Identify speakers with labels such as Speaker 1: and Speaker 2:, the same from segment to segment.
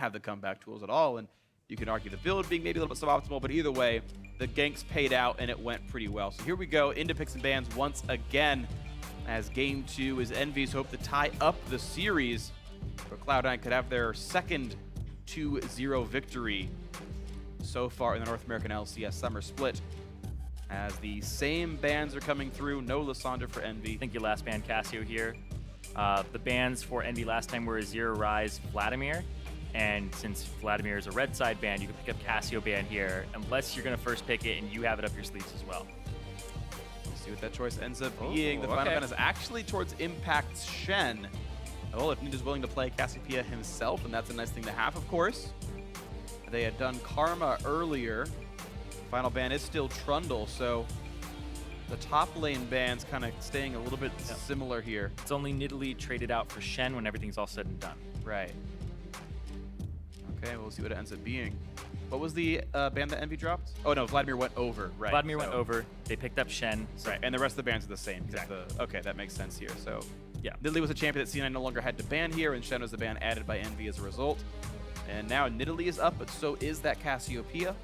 Speaker 1: have the comeback tools at all. And you can argue the build being maybe a little bit suboptimal, but either way, the ganks paid out and it went pretty well. So here we go into picks and bans once again, as game 2 is EnVyUs hope to tie up the series, where Cloud9 could have their second 2-0 victory so far in the North American LCS Summer Split. As the same bans are coming through, no Lysandra for Envy.
Speaker 2: I think you last banned Cassio here. The bans for Envy last time were Zero Rise, Vladimir. And since Vladimir is a red side ban, you can pick up Cassio ban here, unless you're going to first pick it and you have it up your sleeves as well.
Speaker 1: We'll see what that choice ends up being. The final ban is actually towards Impact's Shen. Well, if Ninja's willing to play Cassiopeia himself, and that's a nice thing to have, of course. They had done Karma earlier. Final ban is still Trundle, so the top lane ban's kind of staying a little bit similar here.
Speaker 2: It's only Nidalee traded out for Shen when everything's all said and done.
Speaker 1: Right. Okay, we'll see what it ends up being. What was the ban that Envy dropped? Oh no, Vladimir went over, right.
Speaker 2: Vladimir went over, they picked up Shen.
Speaker 1: Right, and the rest of the bans are the same.
Speaker 2: Exactly.
Speaker 1: Okay, that makes sense here. So
Speaker 2: yeah,
Speaker 1: Nidalee was a champion that C9 no longer had to ban here, and Shen was the ban added by Envy as a result. And now Nidalee is up, but so is that Cassiopeia.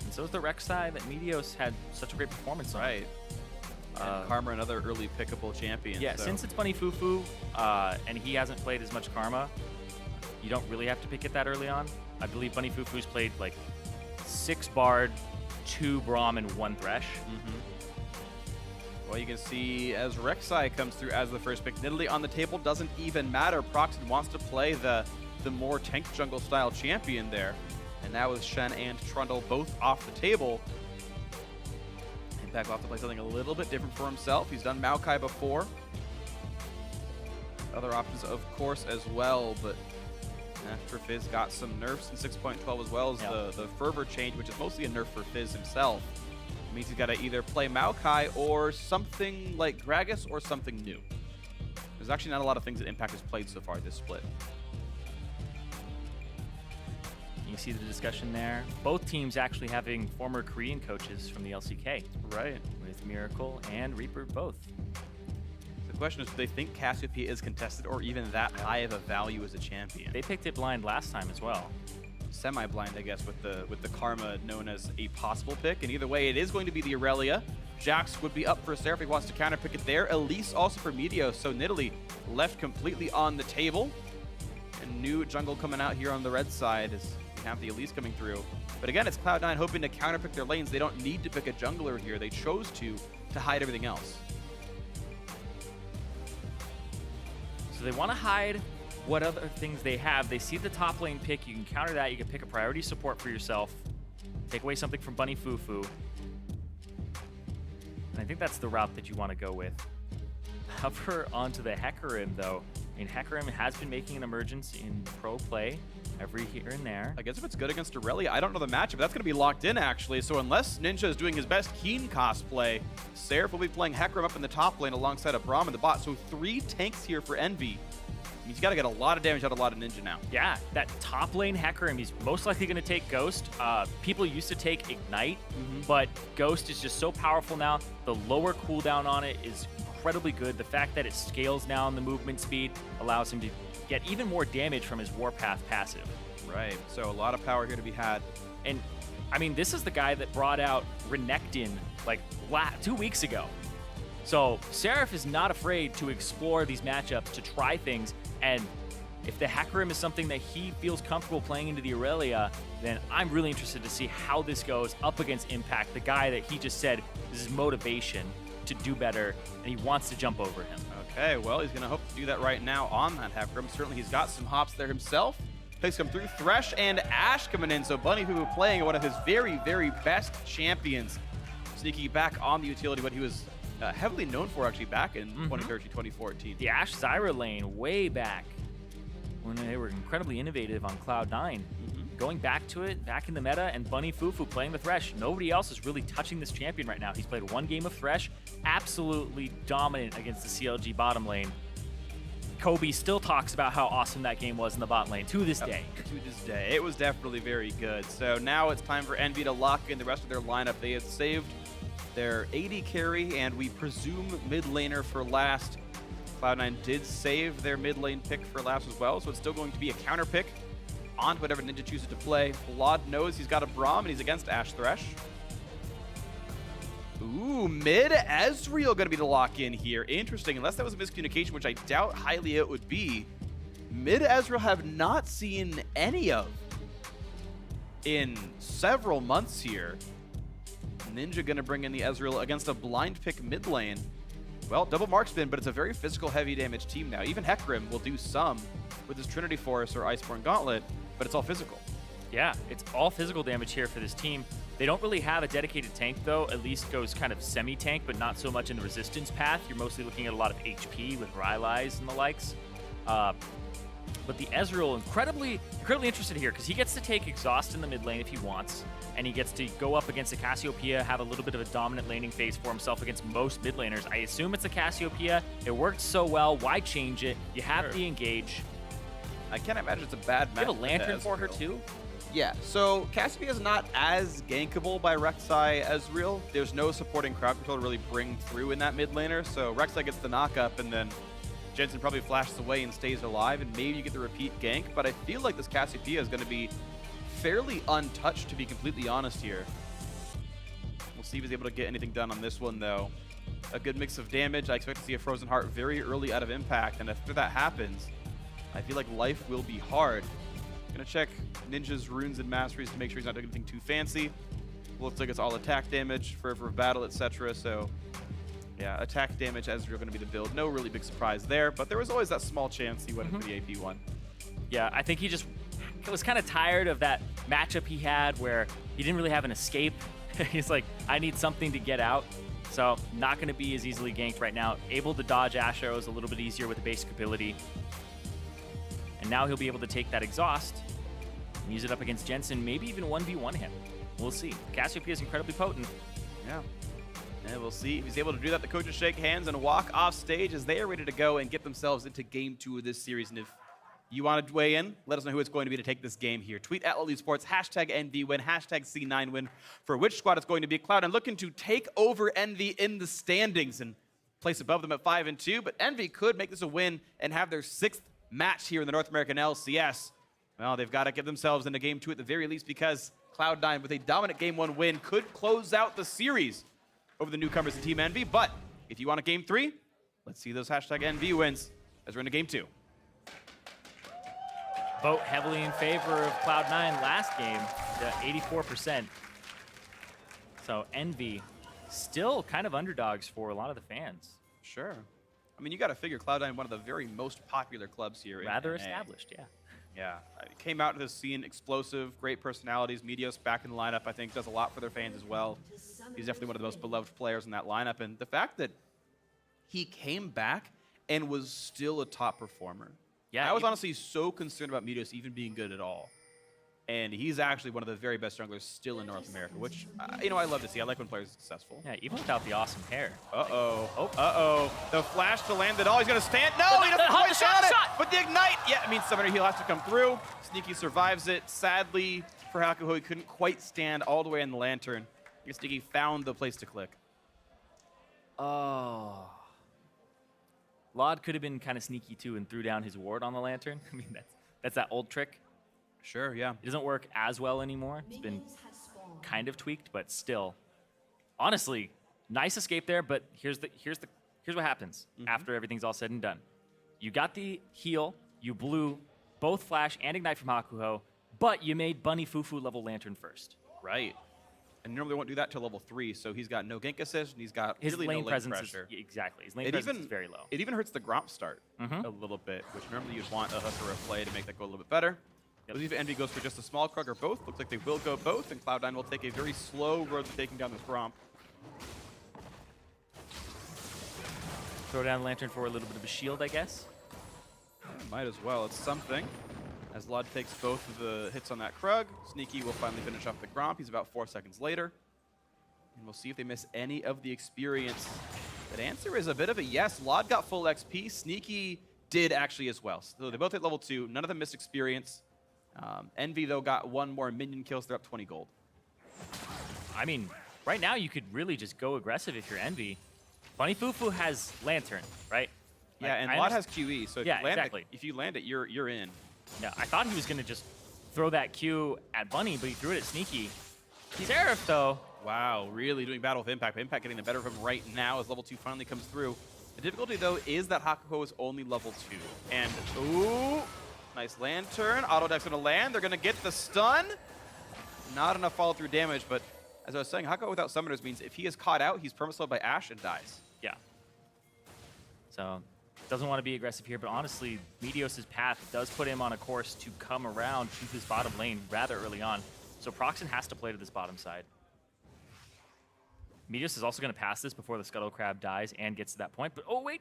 Speaker 2: And so is the Rek'Sai that Meteos had such a great performance on.
Speaker 1: Right. And Karma, another early pickable champion.
Speaker 2: Yeah,
Speaker 1: so.
Speaker 2: Since it's Bunny Fufu, and he hasn't played as much Karma, you don't really have to pick it that early on. I believe Bunny Fufu's played like 6 Bard, 2 Braum, and 1 Thresh.
Speaker 1: Well, you can see as Rek'Sai comes through as the first pick, Nidalee on the table doesn't even matter. Proxton wants to play the more tank jungle style champion there. And now with Shen and Trundle both off the table, Impact will have to play something a little bit different for himself. He's done Maokai before. Other options, of course, as well, but for Fizz got some nerfs in 6.12 as well as the Fervor change, which is mostly a nerf for Fizz himself. It means he's got to either play Maokai or something like Gragas or something new. There's actually not a lot of things that Impact has played so far this split.
Speaker 2: You see the discussion there. Both teams actually having former Korean coaches from the LCK.
Speaker 1: Right.
Speaker 2: With Miracle and Reaper both.
Speaker 1: The question is, do they think Cassiopeia is contested or even that high of a value as a champion?
Speaker 2: They picked it blind last time as well.
Speaker 1: Semi-blind, I guess, with the Karma known as a possible pick. And either way, it is going to be the Aurelia. Jax would be up for Seraph if he wants to counter pick it there. Elise also for Meteos, so Nidalee left completely on the table. And new jungle coming out here on the red side as we have the Elise coming through. But again, it's Cloud9 hoping to counter pick their lanes. They don't need to pick a jungler here. They chose to hide everything else.
Speaker 2: So they want to hide what other things they have. They see the top lane pick. You can counter that. You can pick a priority support for yourself. Take away something from Bunny Fufu. And I think that's the route that you want to go with. Hover onto the Hecarim, though. I mean, Hecarim has been making an emergence in pro play every here and there.
Speaker 1: I guess if it's good against Aurelia, I don't know the matchup. That's going to be locked in, actually. So unless Ninja is doing his best Keen cosplay, Seraph will be playing Hecarim up in the top lane alongside a Braum in the bot. So 3 tanks here for Envy. He's got to get a lot of damage out of a lot of Ninja now.
Speaker 2: Yeah, that top lane Hecarim, he's most likely going to take Ghost. People used to take Ignite, but Ghost is just so powerful now. The lower cooldown on it is incredibly good. The fact that it scales now on the movement speed allows him to get even more damage from his Warpath passive.
Speaker 1: Right, so a lot of power here to be had.
Speaker 2: And, I mean, this is the guy that brought out Renekton like 2 weeks ago. So Seraph is not afraid to explore these matchups, to try things, and if the Hecarim is something that he feels comfortable playing into the Aurelia, then I'm really interested to see how this goes up against Impact, the guy that he just said this is motivation to do better, and he wants to jump over him.
Speaker 1: Okay, well, he's going to hope to do that right now on that Hecarim. Certainly he's got some hops there himself. Picks come through. Thresh and Ashe coming in, so Bunny Fufu playing one of his very, very best champions. Sneaking back on the utility, what he was heavily known for actually back in 2013, 2014.
Speaker 2: The Ashe Zyra lane way back when they were incredibly innovative on Cloud9. Going back to it, back in the meta, and Bunny Fufu playing the Thresh. Nobody else is really touching this champion right now. He's played 1 game of Thresh, absolutely dominant against the CLG bottom lane. Kobe still talks about how awesome that game was in the bot lane to this day.
Speaker 1: To this day. It was definitely very good. So now it's time for Envy to lock in the rest of their lineup. They have saved their AD carry, and we presume mid laner for last. Cloud9 did save their mid lane pick for last as well, so it's still going to be a counter pick on whatever Ninja chooses to play. Vlad knows he's got a Braum and he's against Ash Thresh. Ooh, mid Ezreal going to be the lock-in here. Interesting, unless that was a miscommunication, which I doubt highly it would be. Mid Ezreal have not seen any of in several months here. Ninja going to bring in the Ezreal against a blind pick mid lane. Well, double mark spin, but it's a very physical, heavy damage team now. Even Hecarim will do some with his Trinity Force or Iceborne Gauntlet, but it's all physical.
Speaker 2: Yeah, it's all physical damage here for this team. They don't really have a dedicated tank, though. At least goes kind of semi-tank, but not so much in the resistance path. You're mostly looking at a lot of HP with Rylai's and the likes. But the Ezreal, incredibly interested here because he gets to take Exhaust in the mid lane if he wants, and he gets to go up against a Cassiopeia, have a little bit of a dominant laning phase for himself against most mid laners. I assume it's a Cassiopeia. It worked so well. Why change it? You have the engage.
Speaker 1: I can't imagine it's a bad match.
Speaker 2: You have a Lantern for her, too?
Speaker 1: Yeah, so Cassiopeia is not as gankable by Rek'Sai as Real. There's no supporting crowd control to really bring through in that mid laner, so Rek'Sai gets the knock up, and then Jensen probably flashes away and stays alive, and maybe you get the repeat gank, but I feel like this Cassiopeia is going to be fairly untouched, to be completely honest here. We'll see if he's able to get anything done on this one, though. A good mix of damage. I expect to see a Frozen Heart very early out of impact, and after that happens, I feel like life will be hard. Gonna check Ninja's runes and masteries to make sure he's not doing anything too fancy. Looks like it's all attack damage, fervor of battle, etc. So yeah, attack damage Ezreal gonna be the build. No really big surprise there, but there was always that small chance he went into the AP one. Yeah,
Speaker 2: I think he was kind of tired of that matchup he had where he didn't really have an escape. He's like, I need something to get out. So not gonna be as easily ganked right now. Able to dodge Ash arrows a little bit easier with the basic ability. And now he'll be able to take that exhaust and use it up against Jensen, maybe even 1v1 him. We'll see. Cassiopeia is incredibly potent.
Speaker 1: Yeah. And we'll see if he's able to do that. The coaches shake hands and walk off stage as they are ready to go and get themselves into game 2 of this series. And if you want to weigh in, let us know who it's going to be to take this game here. Tweet at LoL eSports, hashtag EnVyWin, hashtag C9Win for which squad it's going to be. Cloud9 looking to take over Envy in the standings and place above them at 5-2. But Envy could make this a win and have their 6th match here in the North American LCS. Well, they've got to get themselves into game 2 at the very least, because Cloud9 with a dominant game 1 win could close out the series over the newcomers in Team Envy. But if you want a game 3, let's see those hashtag EnVyWins as we're into game 2.
Speaker 2: Vote heavily in favor of Cloud9 last game, to 84%. So Envy still kind of underdogs for a lot of the fans.
Speaker 1: Sure. I mean, you got to figure Cloud9, one of the very most popular clubs here.
Speaker 2: Rather
Speaker 1: in NA.
Speaker 2: established, yeah.
Speaker 1: Yeah, came out to the scene, explosive, great personalities. Medios back in the lineup, I think, does a lot for their fans as well. He's definitely one of the most beloved players in that lineup. And the fact that he came back and was still a top performer.
Speaker 2: Yeah,
Speaker 1: I was honestly so concerned about Medios even being good at all. And he's actually one of the very best junglers still in North America, which, you know, I love to see. I like when players are successful.
Speaker 2: Yeah, even without the awesome hair.
Speaker 1: Uh-oh. Oh. Uh-oh. The flash to land it all. He's going to stand. No, he doesn't quite shot it. But the ignite. Yeah, I mean, Summoner Heal has to come through. Sneaky survives it. Sadly, for Hakuho, he couldn't quite stand all the way in the Lantern. I guess Sneaky found the place to click.
Speaker 2: Oh. Laud could have been kind of sneaky, too, and threw down his ward on the Lantern. I mean, that's that old trick.
Speaker 1: Sure, yeah.
Speaker 2: It doesn't work as well anymore. It's been kind of tweaked, but still. Honestly, nice escape there, but here's what happens after everything's all said and done. You got the heal, you blew both flash and ignite from Hakuho, but you made Bunny Fufu level Lantern first.
Speaker 1: Right. And normally won't do that till level 3, so he's got no gank assist, and he's got
Speaker 2: his
Speaker 1: really
Speaker 2: lane
Speaker 1: no
Speaker 2: presence
Speaker 1: pressure.
Speaker 2: Exactly. His lane presence is very low.
Speaker 1: It even hurts the Gromp start a little bit, which normally you'd want a hook or a play to make that go a little bit better. I believe Envy goes for just a small Krug or both. Looks like they will go both, and Cloud9 will take a very slow road to taking down this Gromp.
Speaker 2: Throw down Lantern for a little bit of a shield, I guess.
Speaker 1: Might as well. It's something. As Lod takes both of the hits on that Krug, Sneaky will finally finish off the Gromp. He's about 4 seconds later. And we'll see if they miss any of the experience. That answer is a bit of a yes. Lod got full XP. Sneaky did actually as well. So they both hit level 2. None of them missed experience. Envy, though, got 1 more minion kill, so they're up 20 gold.
Speaker 2: I mean, right now you could really just go aggressive if you're Envy. Bunny Fufu has Lantern, right?
Speaker 1: Yeah, and Lod has QE, so if,
Speaker 2: exactly.
Speaker 1: If you land it, you're in.
Speaker 2: Yeah, I thought he was going to just throw that Q at Bunny, but he threw it at Sneaky. Seraph, though.
Speaker 1: Wow, really doing battle with Impact. But Impact getting the better of him right now as level 2 finally comes through. The difficulty, though, is that Hakuho is only level 2. And, ooh, nice lantern. Auto deck's gonna land. They're gonna get the stun. Not enough follow-through damage, but as I was saying, Hakuho without summoners means if he is caught out, he's permaslowed by Ashe and dies.
Speaker 2: Yeah. So, doesn't want to be aggressive here, but honestly, Meteos' path does put him on a course to come around to this bottom lane rather early on. So Proxen has to play to this bottom side. Meteos is also going to pass this before the Scuttle Crab dies and gets to that point. But oh, wait.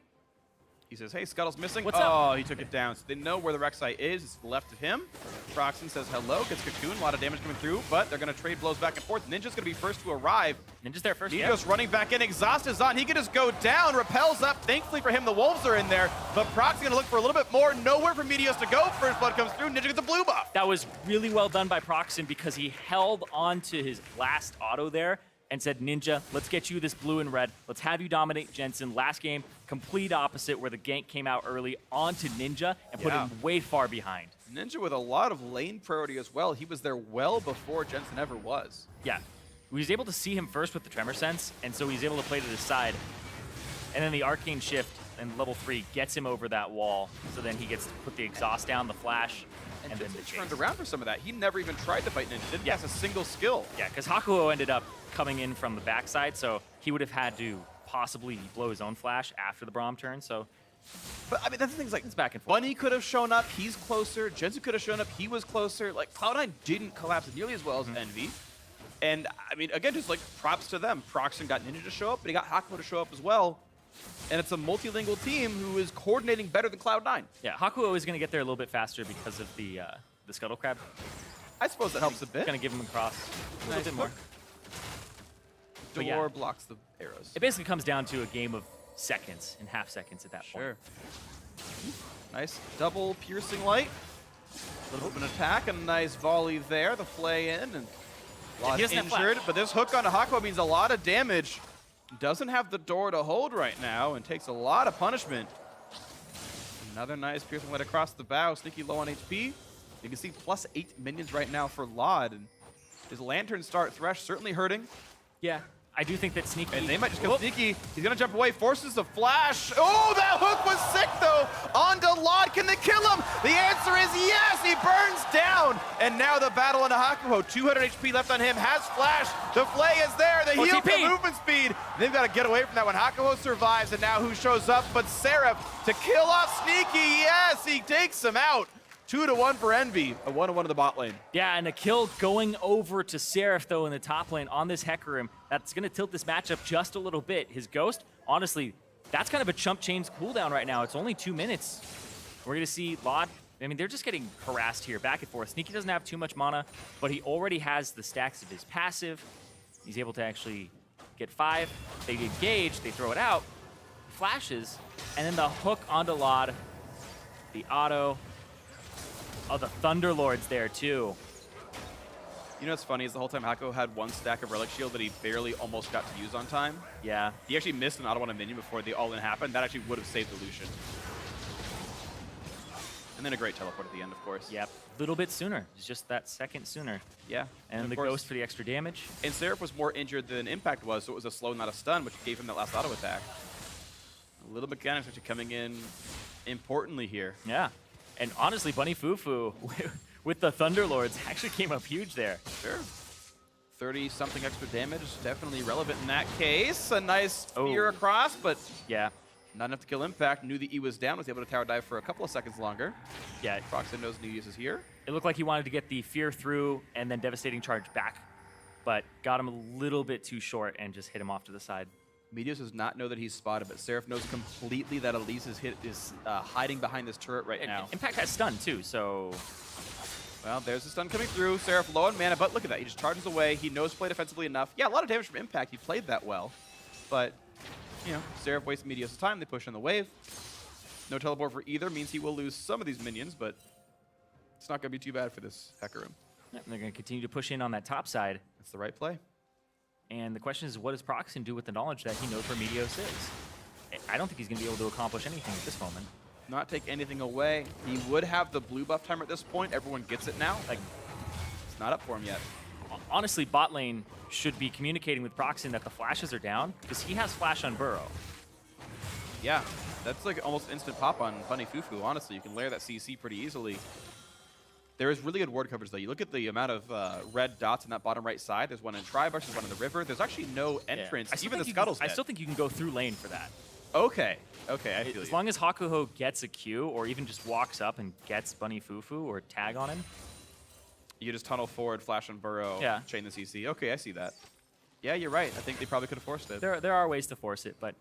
Speaker 1: He says, hey, Scuttle's missing.
Speaker 2: What's
Speaker 1: up? He took it down. So they know where the Rek'Sai is. It's to the left of him. Proxen says hello, gets Cocoon. A lot of damage coming through, but they're going to trade blows back and forth. Ninja's going to be first to arrive.
Speaker 2: Ninja's there first,
Speaker 1: Meteos running back in. Exhaust is on. He can just go down. Repels up. Thankfully for him, the Wolves are in there. But Proxen going to look for a little bit more. Nowhere for Meteos to go. First blood comes through. Ninja gets a blue buff.
Speaker 2: That was really well done by Proxen because he held on to his last auto there and said, Ninja, let's get you this blue and red. Let's have you dominate Jensen. Last game, complete opposite, where the gank came out early onto Ninja and put him way far behind.
Speaker 1: Ninja with a lot of lane priority as well. He was there well before Jensen ever was.
Speaker 2: Yeah. We was able to see him first with the Tremor Sense, and so he's able to play to the side. And then the Arcane Shift in level 3 gets him over that wall, so then he gets to put the exhaust down, the flash, and then the chase.
Speaker 1: Turned around for some of that. He never even tried to fight Ninja. Didn't pass a single skill.
Speaker 2: Yeah, because Hakuho ended up coming in from the backside, so he would have had to possibly blow his own flash after the Braum turn, so...
Speaker 1: But, I mean, that's the thing, like,
Speaker 2: it's back and forth.
Speaker 1: Bunny could have shown up, he's closer. Jensen could have shown up, he was closer. Like, Cloud9 didn't collapse nearly as well as Envy. And, I mean, again, just, like, props to them. Proxen got Ninja to show up, but he got Hakuho to show up as well. And it's a multilingual team who is coordinating better than Cloud9.
Speaker 2: Yeah, Hakuho is going to get there a little bit faster because of the Scuttle Crab.
Speaker 1: I suppose that helps a bit.
Speaker 2: Going to give him a cross a little bit more.
Speaker 1: Door blocks the arrows.
Speaker 2: It basically comes down to a game of seconds and half seconds at that point.
Speaker 1: Sure. Nice double piercing light. A little bit of an attack, a nice volley there. The flay in, and Lot injured. But this hook onto Hakuho means a lot of damage. Doesn't have the door to hold right now and takes a lot of punishment. Another nice piercing light across the bow. Sneaky low on HP. You can see +8 minions right now for Lod. And his Lantern start Thresh certainly hurting.
Speaker 2: Yeah. I do think that Sneaky...
Speaker 1: And they might just kill Sneaky. He's going to jump away, forces the flash. Oh, that hook was sick, though. Onto Lod. Can they kill him? The answer is yes. He burns down. And now the battle into Hakuho. 200 HP left on him. Has flash. The flay is there. The heal, the movement speed. They've got to get away from that one. Hakuho survives, and now who shows up but Seraph to kill off Sneaky. Yes, he takes him out. 2-1 for Envy, a 1-1 in the bot lane.
Speaker 2: Yeah, and a kill going over to Seraph, though, in the top lane on this Hecarim. That's going to tilt this matchup just a little bit. His Ghost, honestly, that's kind of a chump change cooldown right now. It's only 2 minutes. We're going to see Lod. I mean, they're just getting harassed here, back and forth. Sneaky doesn't have too much mana, but he already has the stacks of his passive. He's able to actually get 5. They engage, they throw it out, flashes, and then the hook onto Lod. The auto. Oh, the Thunderlord's there, too.
Speaker 1: You know what's funny is the whole time Hakuho had 1 stack of Relic Shield that he barely almost got to use on time.
Speaker 2: Yeah.
Speaker 1: He actually missed an auto on a minion before the all-in happened. That actually would have saved the Lucian. And then a great teleport at the end, of course.
Speaker 2: Yep. A little bit sooner. It's just that second sooner.
Speaker 1: Yeah.
Speaker 2: And the Ghost for the extra damage.
Speaker 1: And Seraph was more injured than Impact was, so it was a slow, not a stun, which gave him that last auto attack. A little mechanics actually coming in importantly here.
Speaker 2: Yeah. And honestly, Bunny Fufu with the Thunderlords actually came up huge there.
Speaker 1: Sure. 30-something extra damage is definitely relevant in that case. A nice spear across, but
Speaker 2: yeah,
Speaker 1: not enough to kill Impact. Knew the E was down, was able to tower dive for a couple of seconds longer.
Speaker 2: Yeah.
Speaker 1: Proxen knows EnVyUs is here.
Speaker 2: It looked like he wanted to get the Fear through and then Devastating Charge back, but got him a little bit too short and just hit him off to the side.
Speaker 1: Meteos does not know that he's spotted, but Seraph knows completely that Elise is hiding behind this turret right now.
Speaker 2: Impact has stun too, so...
Speaker 1: Well, there's the stun coming through. Seraph low on mana, but look at that. He just charges away. He knows to play defensively enough. Yeah, a lot of damage from Impact. He played that well. But, you know, Seraph wastes Meteos' time. They push on the wave. No teleport for either means he will lose some of these minions, but it's not going to be too bad for this Hecarim.
Speaker 2: Yeah, and they're going to continue to push in on that top side.
Speaker 1: That's the right play.
Speaker 2: And the question is, what does Proxen do with the knowledge that he knows where Meteos is? I don't think he's going to be able to accomplish anything at this moment.
Speaker 1: Not take anything away. He would have the blue buff timer at this point. Everyone gets it now.
Speaker 2: Like,
Speaker 1: It's not up for him yet.
Speaker 2: Honestly, bot lane should be communicating with Proxen that the flashes are down because he has flash on Burrow.
Speaker 1: Yeah, that's like almost instant pop on Bunny Fufu, honestly. You can layer that CC pretty easily. There is really good ward coverage, though. You look at the amount of red dots in that bottom right side. There's one in Tribush, there's one in the river. There's actually no entrance. Even the Scuttle's dead.
Speaker 2: I still think you can go through lane for that.
Speaker 1: Okay, I feel
Speaker 2: As
Speaker 1: you.
Speaker 2: long as Hakuho gets a Q or even just walks up and gets Bunny Fufu or tag on him.
Speaker 1: You just tunnel forward, flash on Burrow, chain the CC. Okay, I see that. Yeah, you're right. I think they probably could have forced it.
Speaker 2: There are ways to force it, but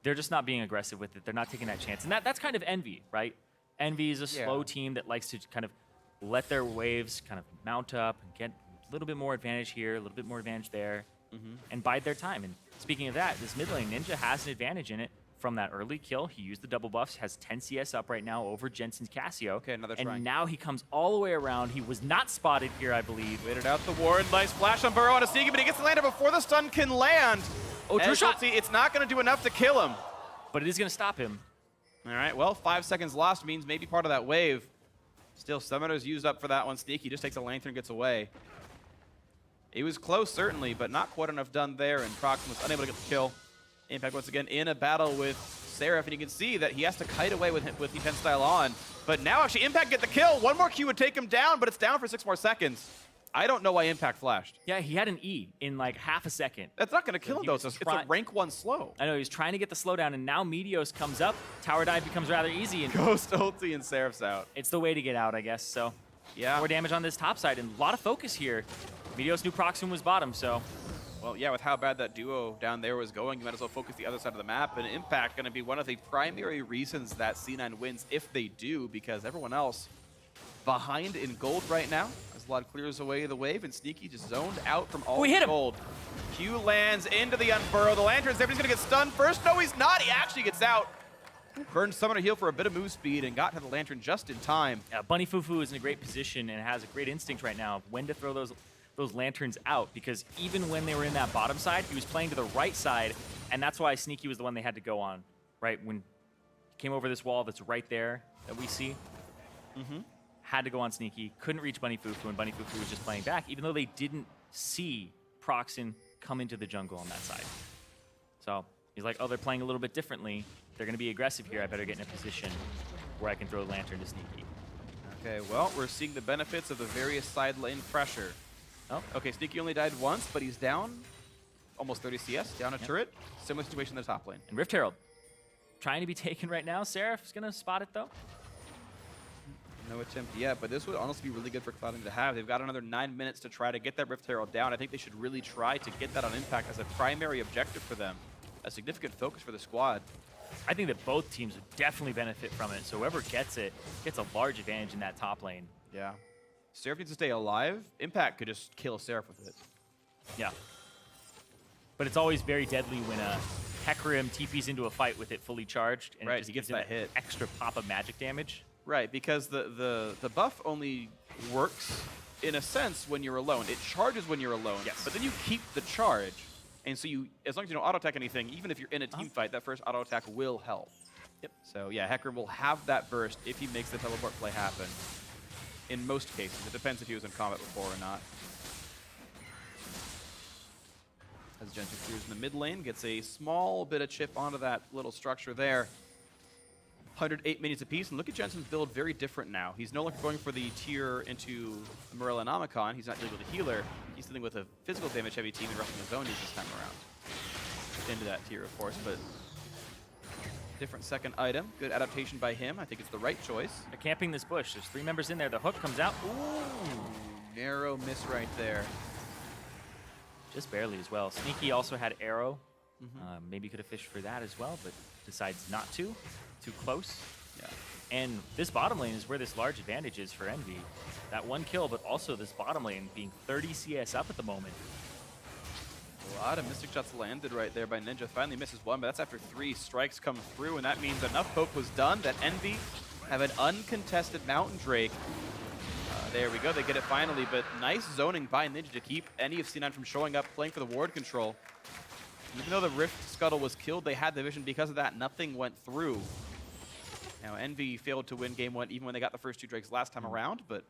Speaker 2: they're just not being aggressive with it. They're not taking that chance. And that's kind of Envy, right? Envy is a slow team that likes to kind of let their waves kind of mount up and get a little bit more advantage here, a little bit more advantage there, and bide their time. And speaking of that, this mid lane, Ninja has an advantage in it from that early kill. He used the double buffs, has 10 CS up right now over Jensen's Cassio.
Speaker 1: Okay, another try.
Speaker 2: And now he comes all the way around. He was not spotted here, I believe.
Speaker 1: Waited out the ward. Nice flash on Burrow on a sneaky, but he gets the lander before the stun can land.
Speaker 2: Oh, true shot.
Speaker 1: See, it's not going to do enough to kill him.
Speaker 2: But it is going to stop him.
Speaker 1: All right, well, 5 seconds lost means maybe part of that wave. Still, Summoner's used up for that one. Sneaky just takes a lantern, gets away. It was close, certainly, but not quite enough done there, and Proxen was unable to get the kill. Impact once again in a battle with Seraph, and you can see that he has to kite away with defense style on. But now actually Impact get the kill. One more Q would take him down, but it's down for 6 more seconds. I don't know why Impact flashed.
Speaker 2: Yeah, he had an E in like half a second.
Speaker 1: That's not going to kill him, though. It's a rank 1 slow.
Speaker 2: I know, he was trying to get the slowdown, and now Meteos comes up. Tower dive becomes rather easy. And
Speaker 1: Ghost ulti and Seraph's out.
Speaker 2: It's the way to get out, I guess. So
Speaker 1: yeah,
Speaker 2: more damage on this top side, and a lot of focus here. Meteos knew Proxen was bottom, so.
Speaker 1: Well, yeah, with how bad that duo down there was going, you might as well focus the other side of the map. And Impact going to be one of the primary reasons that C9 wins, if they do, because everyone else behind in gold right now. As Vlad clears away the wave, and Sneaky just zoned out from all
Speaker 2: hit him.
Speaker 1: gold. Q lands into the Unburrow. The Lantern's there, but he's going to get stunned first. No, he's not. He actually gets out. Burns Summoner heal for a bit of move speed and got to the Lantern just in time.
Speaker 2: Yeah, Bunny Fufu is in a great position and has a great instinct right now of when to throw those lanterns out, because even when they were in that bottom side, he was playing to the right side, and that's why Sneaky was the one they had to go on, right? When he came over this wall that's right there that we see, had to go on Sneaky, couldn't reach Bunny Fufu, and Bunny Fufu was just playing back, even though they didn't see Proxen come into the jungle on that side. So he's like, oh, they're playing a little bit differently. They're going to be aggressive here. I better get in a position where I can throw the lantern to Sneaky. Okay,
Speaker 1: well, we're seeing the benefits of the various side lane pressure.
Speaker 2: Oh,
Speaker 1: okay, Sneaky only died once, but he's down almost 30 CS, down a turret. Similar situation in the top lane.
Speaker 2: And Rift Herald trying to be taken right now. Seraph's going to spot it, though.
Speaker 1: No attempt yet, but this would honestly be really good for Cloud9 to have. They've got another 9 minutes to try to get that Rift Herald down. I think they should really try to get that on Impact as a primary objective for them. A significant focus for the squad.
Speaker 2: I think that both teams would definitely benefit from it. So whoever gets it gets a large advantage in that top lane.
Speaker 1: Yeah. Seraph needs to stay alive. Impact could just kill Seraph with it.
Speaker 2: Yeah. But it's always very deadly when a Hecarim TPs into a fight with it fully charged, and
Speaker 1: right, he gets that hit.
Speaker 2: Extra pop of magic damage.
Speaker 1: Right, because the buff only works, in a sense, when you're alone. It charges when you're alone,
Speaker 2: yes,
Speaker 1: but then you keep the charge. And so you, as long as you don't auto-attack anything, even if you're in a team fight, that first auto-attack will help.
Speaker 2: Yep.
Speaker 1: So yeah, Hecarim will have that burst if he makes the teleport play happen. In most cases. It depends if he was in combat before or not. As Jensen clears in the mid lane, gets a small bit of chip onto that little structure there. 108 minions apiece, and look at Jensen's build, very different now. He's no longer going for the tier into Morella and Omicron. He's not dealing with a healer. He's dealing with a physical damage heavy team and rushing his own this time around. Into that tier, of course, but different second item. Good adaptation by him. I think it's the right choice.
Speaker 2: They're camping this bush. There's 3 members in there. The hook comes out.
Speaker 1: Ooh, narrow miss right there.
Speaker 2: Just barely as well. Sneaky also had arrow. Maybe could have fished for that as well, but decides not to. Too close.
Speaker 1: Yeah.
Speaker 2: And this bottom lane is where this large advantage is for Envy. That 1 kill, but also this bottom lane being 30 CS up at the moment.
Speaker 1: A lot of Mystic Shots landed right there by Ninja. Finally misses 1, but that's after 3 strikes come through, and that means enough poke was done that Envy have an uncontested Mountain Drake. There we go, they get it finally, but nice zoning by Ninja to keep any of C9 from showing up, playing for the ward control. And even though the Rift Scuttle was killed, they had the vision. Because of that, nothing went through. Now, Envy failed to win game 1 even when they got the first 2 Drakes last time around, but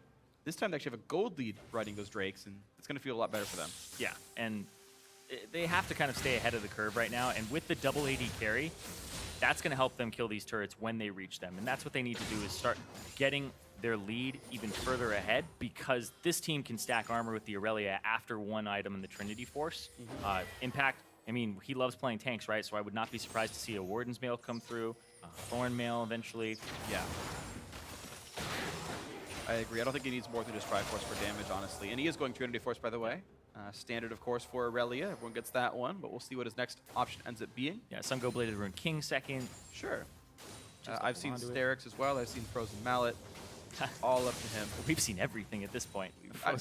Speaker 1: This time they actually have a gold lead riding those Drakes, and it's going to feel a lot better for them.
Speaker 2: Yeah, and they have to kind of stay ahead of the curve right now, and with the double AD carry, that's going to help them kill these turrets when they reach them, and that's what they need to do is start getting their lead even further ahead, because this team can stack armor with the Aurelia after one item in the Trinity Force. Impact, I mean, he loves playing tanks, right? So I would not be surprised to see a Warden's Mail come through, Thorn Mail eventually.
Speaker 1: Yeah. I agree. I don't think he needs more than just Triforce for damage, honestly. And he is going Trinity Force, by the way. Standard, of course, for Aurelia. Everyone gets that one, but we'll see what his next option ends up being.
Speaker 2: Yeah, Sun Go Bladed Rune King second.
Speaker 1: Sure. I've seen Sterix as well. I've seen Frozen Mallet. All up to him.
Speaker 2: We've seen everything at this point.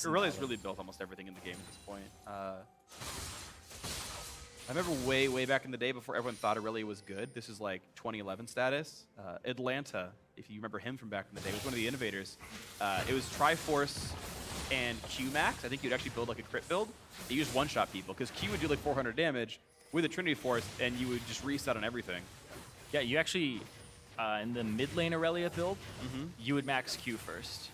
Speaker 1: Aurelia's really built almost everything in the game at this point. I remember way back in the day before everyone thought Aurelia was good. This is like 2011 status. Atlanta, if you remember him from back in the day, was one of the innovators. It was Triforce and Q max. I think you'd actually build like a crit build. You just one-shot people because Q would do like 400 damage with a Trinity Force, and you would just reset on everything.
Speaker 2: Yeah, you actually, in the mid lane Aurelia build, you would max Q first.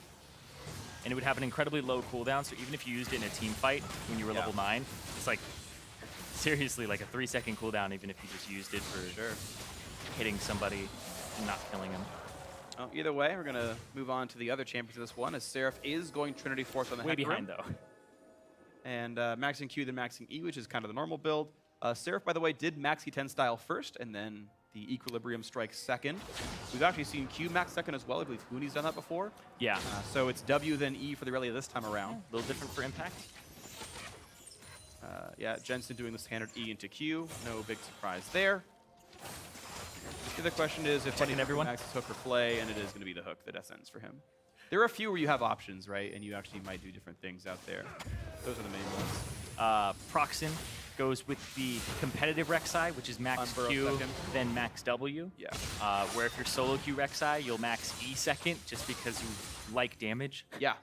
Speaker 2: And it would have an incredibly low cooldown, so even if you used it in a team fight when you were level 9, it's like, seriously, like a 3-second cooldown even if you just used it for hitting somebody and not killing him.
Speaker 1: Oh, either way, we're going to move on to the other champions of this one, as Seraph is going Trinity Force on the
Speaker 2: way behind, though.
Speaker 1: And maxing Q, then maxing E, which is kind of the normal build. Seraph, by the way, did max E10 style first, and then the Equilibrium Strike second. We've actually seen Q max second as well. I believe Hooney's done that before.
Speaker 2: Yeah.
Speaker 1: So it's W, then E for the Aurelia this time around.
Speaker 2: A little different for Impact.
Speaker 1: Yeah, Jensen doing the standard E into Q. No big surprise there. The other question is if
Speaker 2: everyone
Speaker 1: maxes hook or play, and it is going to be the hook that ends for him. There are a few where you have options, right? And you actually might do different things out there. Those are the main ones.
Speaker 2: Proxen goes with the competitive Rek'Sai, which is max Q,
Speaker 1: second.
Speaker 2: then max W.
Speaker 1: Yeah.
Speaker 2: Where if you're solo Q Rek'Sai, you'll max E second, just because you like damage.
Speaker 1: Yeah.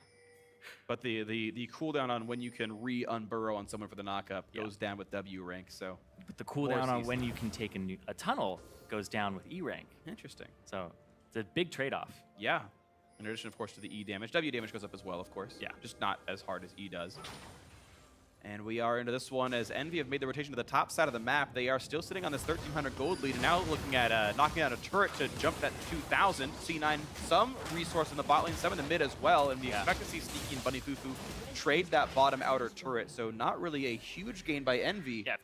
Speaker 1: But the cooldown on when you can re-unburrow on someone for the knockup goes down with W rank, so.
Speaker 2: But the cooldown on when you can take a tunnel goes down with E rank.
Speaker 1: Interesting.
Speaker 2: So it's a big trade-off.
Speaker 1: Yeah. In addition, of course, to the E damage. W damage goes up as well, of course.
Speaker 2: Yeah.
Speaker 1: Just not as hard as E does. And we are into this one as Envy have made the rotation to the top side of the map. They are still sitting on this 1,300 gold lead, and now looking at knocking out a turret to jump that 2,000. C9, some resource in the bot lane, some in the mid as well, and we expect to see Sneaky and Bunny Fufu trade that bottom outer turret. So not really a huge gain by Envy.
Speaker 2: Yeah,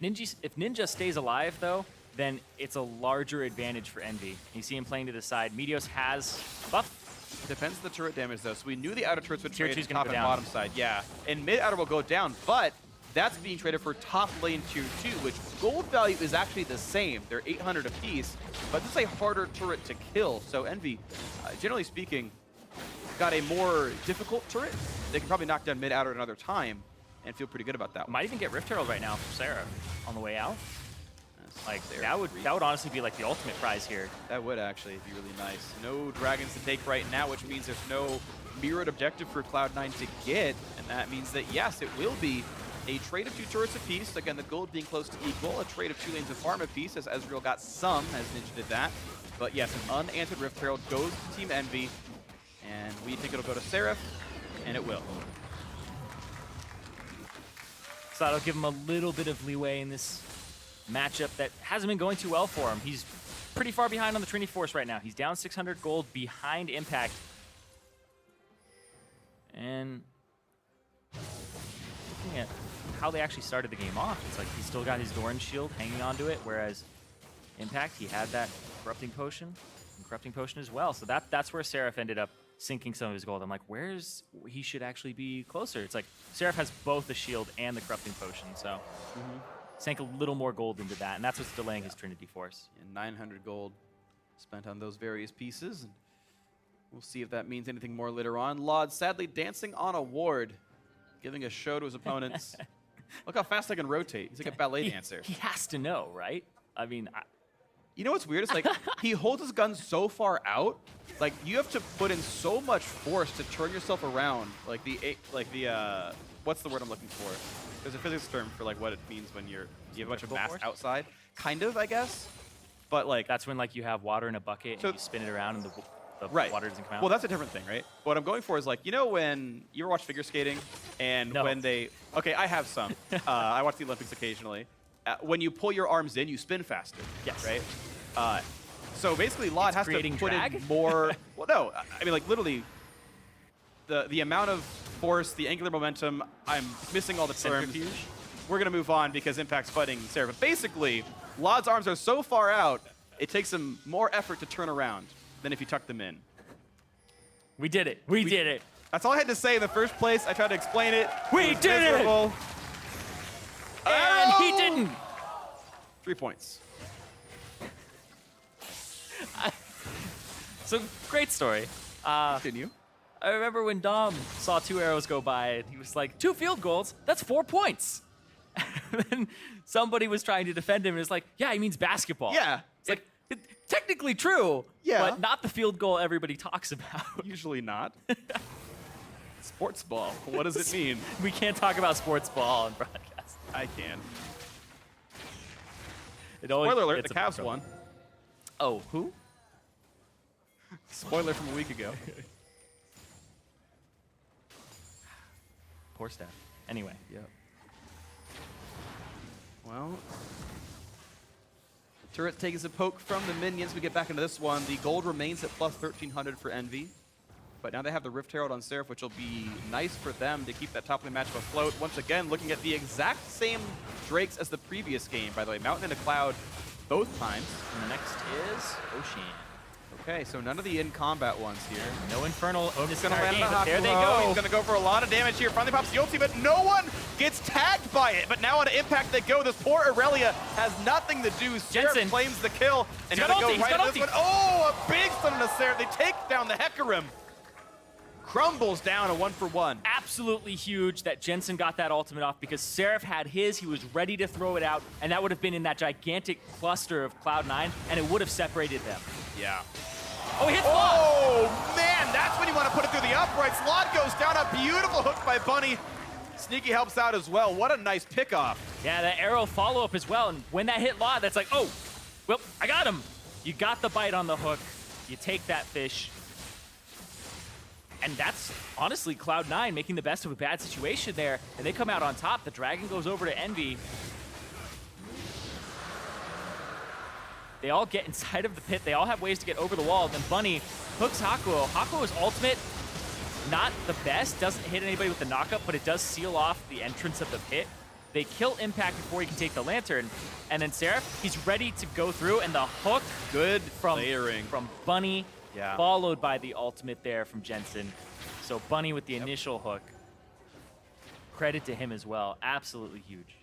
Speaker 2: if Ninja stays alive, though, then it's a larger advantage for Envy. You see him playing to the side. Meteos has buff.
Speaker 1: Depends on the turret damage, though. So we knew the outer turrets would trade
Speaker 2: two's
Speaker 1: top and bottom side. Yeah, and mid outer will go down, but that's being traded for top lane tier 2, which gold value is actually the same. They're 800 apiece, but this is a harder turret to kill. So Envy, generally speaking, got a more difficult turret. They can probably knock down mid outer another time and feel pretty good about that one.
Speaker 2: Might even get Rift Herald right now from Sarah on the way out. Like that would honestly be like the ultimate prize here.
Speaker 1: That would actually be really nice. No dragons to take right now, which means there's no mirrored objective for Cloud9 to get, and that means that yes, it will be a trade of 2 turrets apiece. Again, the gold being close to equal. A trade of 2 lanes of farm apiece, as Ezreal got some, as Ninja did that. But yes, an unanswered Rift Herald goes to Team Envy, and we think it'll go to Seraph, and it will.
Speaker 2: So that'll give him a little bit of leeway in this matchup that hasn't been going too well for him. He's pretty far behind on the Trinity Force right now. He's down 600 gold behind Impact. And looking at how they actually started the game off, it's like he's still got his Doran shield hanging onto it, whereas Impact, he had that Corrupting Potion and Corrupting Potion as well. So that's where Seraph ended up sinking some of his gold. I'm like, where's he should actually be closer? It's like Seraph has both the shield and the Corrupting Potion, so sank a little more gold into that, and that's what's delaying his Trinity Force.
Speaker 1: And 900 gold spent on those various pieces, and we'll see if that means anything more later on. Lod sadly dancing on a ward, giving a show to his opponents. Look how fast I can rotate. He's like a ballet dancer.
Speaker 2: He has to know, right? I mean,
Speaker 1: you know what's weird? It's like he holds his gun so far out. Like you have to put in so much force to turn yourself around. Like the what's the word I'm looking for? There's a physics term for like what it means when you have a bunch of mass outside. Kind of, I guess. But like
Speaker 2: that's when like you have water in a bucket and you spin it around and the
Speaker 1: Right.
Speaker 2: water doesn't come out.
Speaker 1: Well, that's a different thing, right? What I'm going for is like, you know when you ever watch figure skating and
Speaker 2: No.
Speaker 1: when they, okay, I have some. I watch the Olympics occasionally. When you pull your arms in, you spin faster.
Speaker 2: Yes.
Speaker 1: Right? So basically, LoD has to
Speaker 2: creating
Speaker 1: put
Speaker 2: drag?
Speaker 1: in more, well, no, I mean like literally the amount of force, the angular momentum, I'm missing all the terms.
Speaker 2: Centrifuge?
Speaker 1: We're going to move on because Impact's fighting Sarah. But basically, LoD's arms are so far out, it takes him more effort to turn around than if you tuck them in.
Speaker 2: We did it. We did it.
Speaker 1: That's all I had to say in the first place. I tried to explain it.
Speaker 2: We
Speaker 1: was
Speaker 2: did it!
Speaker 1: miserable.
Speaker 2: And he
Speaker 1: Arrow!
Speaker 2: didn't.
Speaker 1: 3 points.
Speaker 2: So, great story.
Speaker 1: Continue.
Speaker 2: I remember when Dom saw 2 arrows go by, and he was like, 2 field goals? That's 4 points. And then somebody was trying to defend him, and it's like, yeah, he means basketball.
Speaker 1: Yeah.
Speaker 2: It's like, technically true,
Speaker 1: Yeah.
Speaker 2: but not the field goal everybody talks about.
Speaker 1: Usually not. Sports ball. What does it mean?
Speaker 2: We can't talk about sports ball on broadcast.
Speaker 1: I can.
Speaker 2: It always
Speaker 1: Spoiler alert,
Speaker 2: gets
Speaker 1: the
Speaker 2: a
Speaker 1: Cavs
Speaker 2: trouble.
Speaker 1: won.
Speaker 2: Oh, who?
Speaker 1: Spoiler from a week ago.
Speaker 2: Poor staff. Anyway.
Speaker 1: Yep. Well, turret takes a poke from the minions. We get back into this one. The gold remains at plus 1,300 for Envy. But now they have the Rift Herald on Seraph, which will be nice for them to keep that top lane matchup afloat. Once again, looking at the exact same Drakes as the previous game, by the way. Mountain and a Cloud both times.
Speaker 2: And the next is Ocean.
Speaker 1: Okay, so none of the in-combat ones here.
Speaker 2: No Infernal in this
Speaker 1: Gonna
Speaker 2: entire
Speaker 1: land
Speaker 2: game,
Speaker 1: the
Speaker 2: but there they
Speaker 1: Hakuho.
Speaker 2: go.
Speaker 1: He's gonna go for a lot of damage here. Finally pops the ulti, but no one gets tagged by it. But now on Impact they go. This poor Aurelia has nothing to do. Seraph
Speaker 2: Jensen.
Speaker 1: claims the kill. And
Speaker 2: He's
Speaker 1: now
Speaker 2: got
Speaker 1: they
Speaker 2: ulti,
Speaker 1: go
Speaker 2: he's
Speaker 1: right
Speaker 2: got
Speaker 1: into this
Speaker 2: ulti.
Speaker 1: one. Oh, a big stun on the Seraph. They take down the Hecarim. Crumbles down a 1-for-1.
Speaker 2: Absolutely huge that Jensen got that ultimate off because Seraph had his, he was ready to throw it out, and that would have been in that gigantic cluster of Cloud9, and it would have separated them.
Speaker 1: Yeah.
Speaker 2: Oh, he hits
Speaker 1: Oh, man, that's when you want to put it through the uprights. Slot goes down, a beautiful hook by Bunny. Sneaky helps out as well. What a nice pickoff.
Speaker 2: Yeah, that arrow follow-up as well, and when that hit LoD, that's like, oh, well, I got him. You got the bite on the hook. You take that fish. And that's honestly Cloud9 making the best of a bad situation there, and they come out on top. The Dragon goes over to Envy. They all get inside of the pit. They all have ways to get over the wall. Then Bunny hooks Hakuho. Hakuho's ultimate, not the best. Doesn't hit anybody with the knockup, but it does seal off the entrance of the pit. They kill Impact before he can take the Lantern. And then Seraph, he's ready to go through, and the hook
Speaker 1: Good
Speaker 2: from
Speaker 1: layering.
Speaker 2: Bunny,
Speaker 1: Yeah.
Speaker 2: followed by the ultimate there from Jensen. So Bunny with the initial hook. Credit to him as well. Absolutely huge.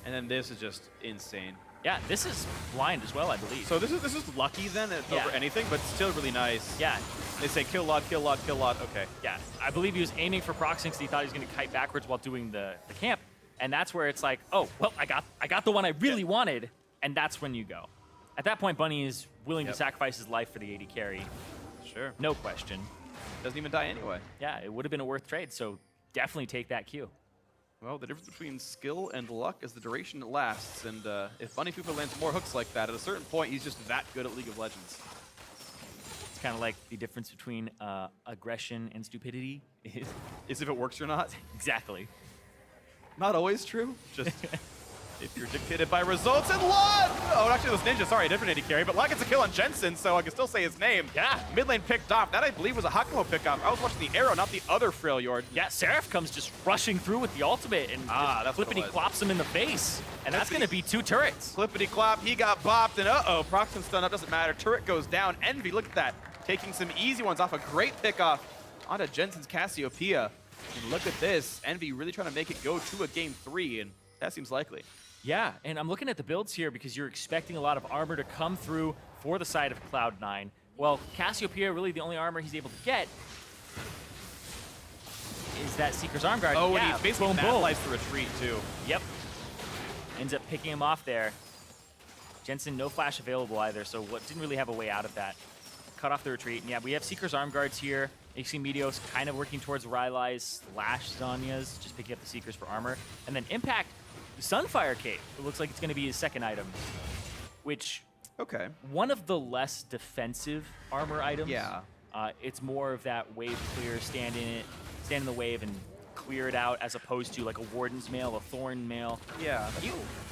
Speaker 1: And then this is just insane.
Speaker 2: Yeah, this is blind as well, I believe.
Speaker 1: So this is lucky then
Speaker 2: Yeah.
Speaker 1: over anything, but still really nice.
Speaker 2: yeah,
Speaker 1: They say kill LoD, kill LoD, kill LoD. Okay.
Speaker 2: yeah. I believe he was aiming for proxing because he thought he was going to kite backwards while doing the camp. And that's where it's like, oh, well, I got the one I really wanted, and that's when you go. At that point, Bunny is willing to sacrifice his life for the AD carry.
Speaker 1: Sure.
Speaker 2: No question.
Speaker 1: Doesn't even die anyway.
Speaker 2: Yeah, it would have been a worth trade, so definitely take that Q.
Speaker 1: Well, the difference between skill and luck is the duration it lasts, and if Bunny Fupa lands more hooks like that, at a certain point, he's just that good at League of Legends.
Speaker 2: It's kind of like the difference between aggression and stupidity.
Speaker 1: Is if it works or not.
Speaker 2: Exactly.
Speaker 1: Not always true. Just if you're dictated by results and LoD! Oh, actually, it was Ninja. Sorry, a different AD carry, but LoD gets a kill on Jensen, so I can still say his name.
Speaker 2: Yeah.
Speaker 1: Mid lane picked off. That, I believe, was a Hakuho pickoff. I was watching the arrow, not the other Freljord.
Speaker 2: Yeah, Seraph comes just rushing through with the ultimate and
Speaker 1: That's what it
Speaker 2: flippity
Speaker 1: was.
Speaker 2: clops him in the face. And that's
Speaker 1: Flippity-
Speaker 2: going to be 2 turrets.
Speaker 1: Clippity clop, he got bopped, and uh-oh, Proxim's stunned up, doesn't matter. Turret goes down. Envy, look at that. Taking some easy ones off a great pickoff onto Jensen's Cassiopeia. And look at this. Envy really trying to make it go to a game 3, and that seems likely.
Speaker 2: Yeah, and I'm looking at the builds here because you're expecting a lot of armor to come through for the side of Cloud9. Well, Cassiopeia, really the only armor he's able to get is that Seeker's Arm Guard.
Speaker 1: Oh,
Speaker 2: yeah,
Speaker 1: and he basically
Speaker 2: boom, boom.
Speaker 1: life the retreat, too.
Speaker 2: Yep. Ends up picking him off there. Jensen, no flash available either, so what didn't really have a way out of that. Cut off the retreat. And yeah, we have Seeker's Arm Guards here. You see Meteos kind of working towards Rylai's / Zhonya's, just picking up the Seekers for armor. And then Impact, the Sunfire Cape. It looks like it's going to be his second item, which
Speaker 1: Okay.
Speaker 2: one of the less defensive armor items.
Speaker 1: Yeah.
Speaker 2: It's more of that wave clear, stand in the wave and clear it out, as opposed to like a Warden's Mail, a Thorn Mail.
Speaker 1: Yeah.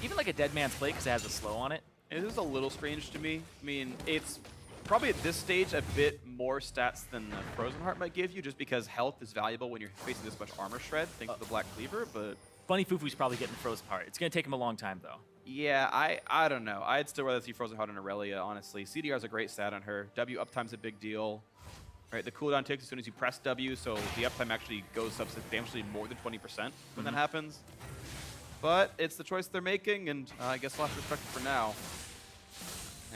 Speaker 2: Even like a Dead Man's Plate, because it has a slow on it.
Speaker 1: It is a little strange to me. I mean, it's probably at this stage a bit more stats than the Frozen Heart might give you, just because health is valuable when you're facing this much armor shred, thanks to the Black Cleaver, but...
Speaker 2: Bunny Fufu's probably getting the Frozen Heart. It's going to take him a long time, though.
Speaker 1: Yeah, I don't know. I'd still rather see Frozen Heart on Aurelia, honestly. CDR is a great stat on her. W uptime's a big deal. Right, the cooldown ticks as soon as you press W, so the uptime actually goes up substantially more than 20% when that happens. But it's the choice they're making, and I guess we'll have to respect it for now.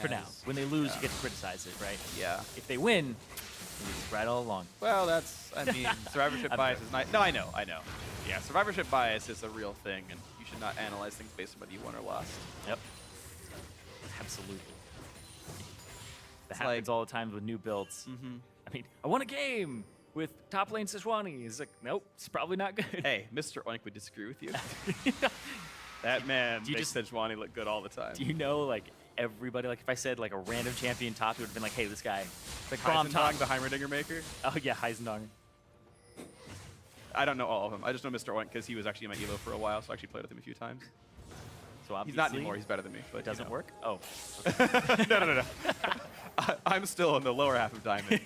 Speaker 2: For now. When they lose, you get to criticize it, right?
Speaker 1: Yeah.
Speaker 2: If they win, it's right all along.
Speaker 1: Well, that's, I mean, survivorship bias is nice. No, I know. Yeah, survivorship bias is a real thing, and you should not analyze things based on whether you won or lost.
Speaker 2: Yep. Absolutely. That happens all the time with new builds. I mean, I won a game with top lane Sejuani. It's like, nope, it's probably not good.
Speaker 1: Hey, Mr. Oink would disagree with you. That man makes Sejuani look good all the time.
Speaker 2: Do you know, like, everybody, like, if I said, like, a random champion top, it would have been like, hey, this guy. Like, bomb top.
Speaker 1: the Heimerdinger maker?
Speaker 2: Oh, yeah, Heisendong.
Speaker 1: I don't know all of them. I just know Mr. Oink because he was actually in my ELO for a while, so I actually played with him a few times.
Speaker 2: So
Speaker 1: he's not anymore. He's better than me. But
Speaker 2: it doesn't work? Oh.
Speaker 1: Okay. No. I'm still in the lower half of Diamond.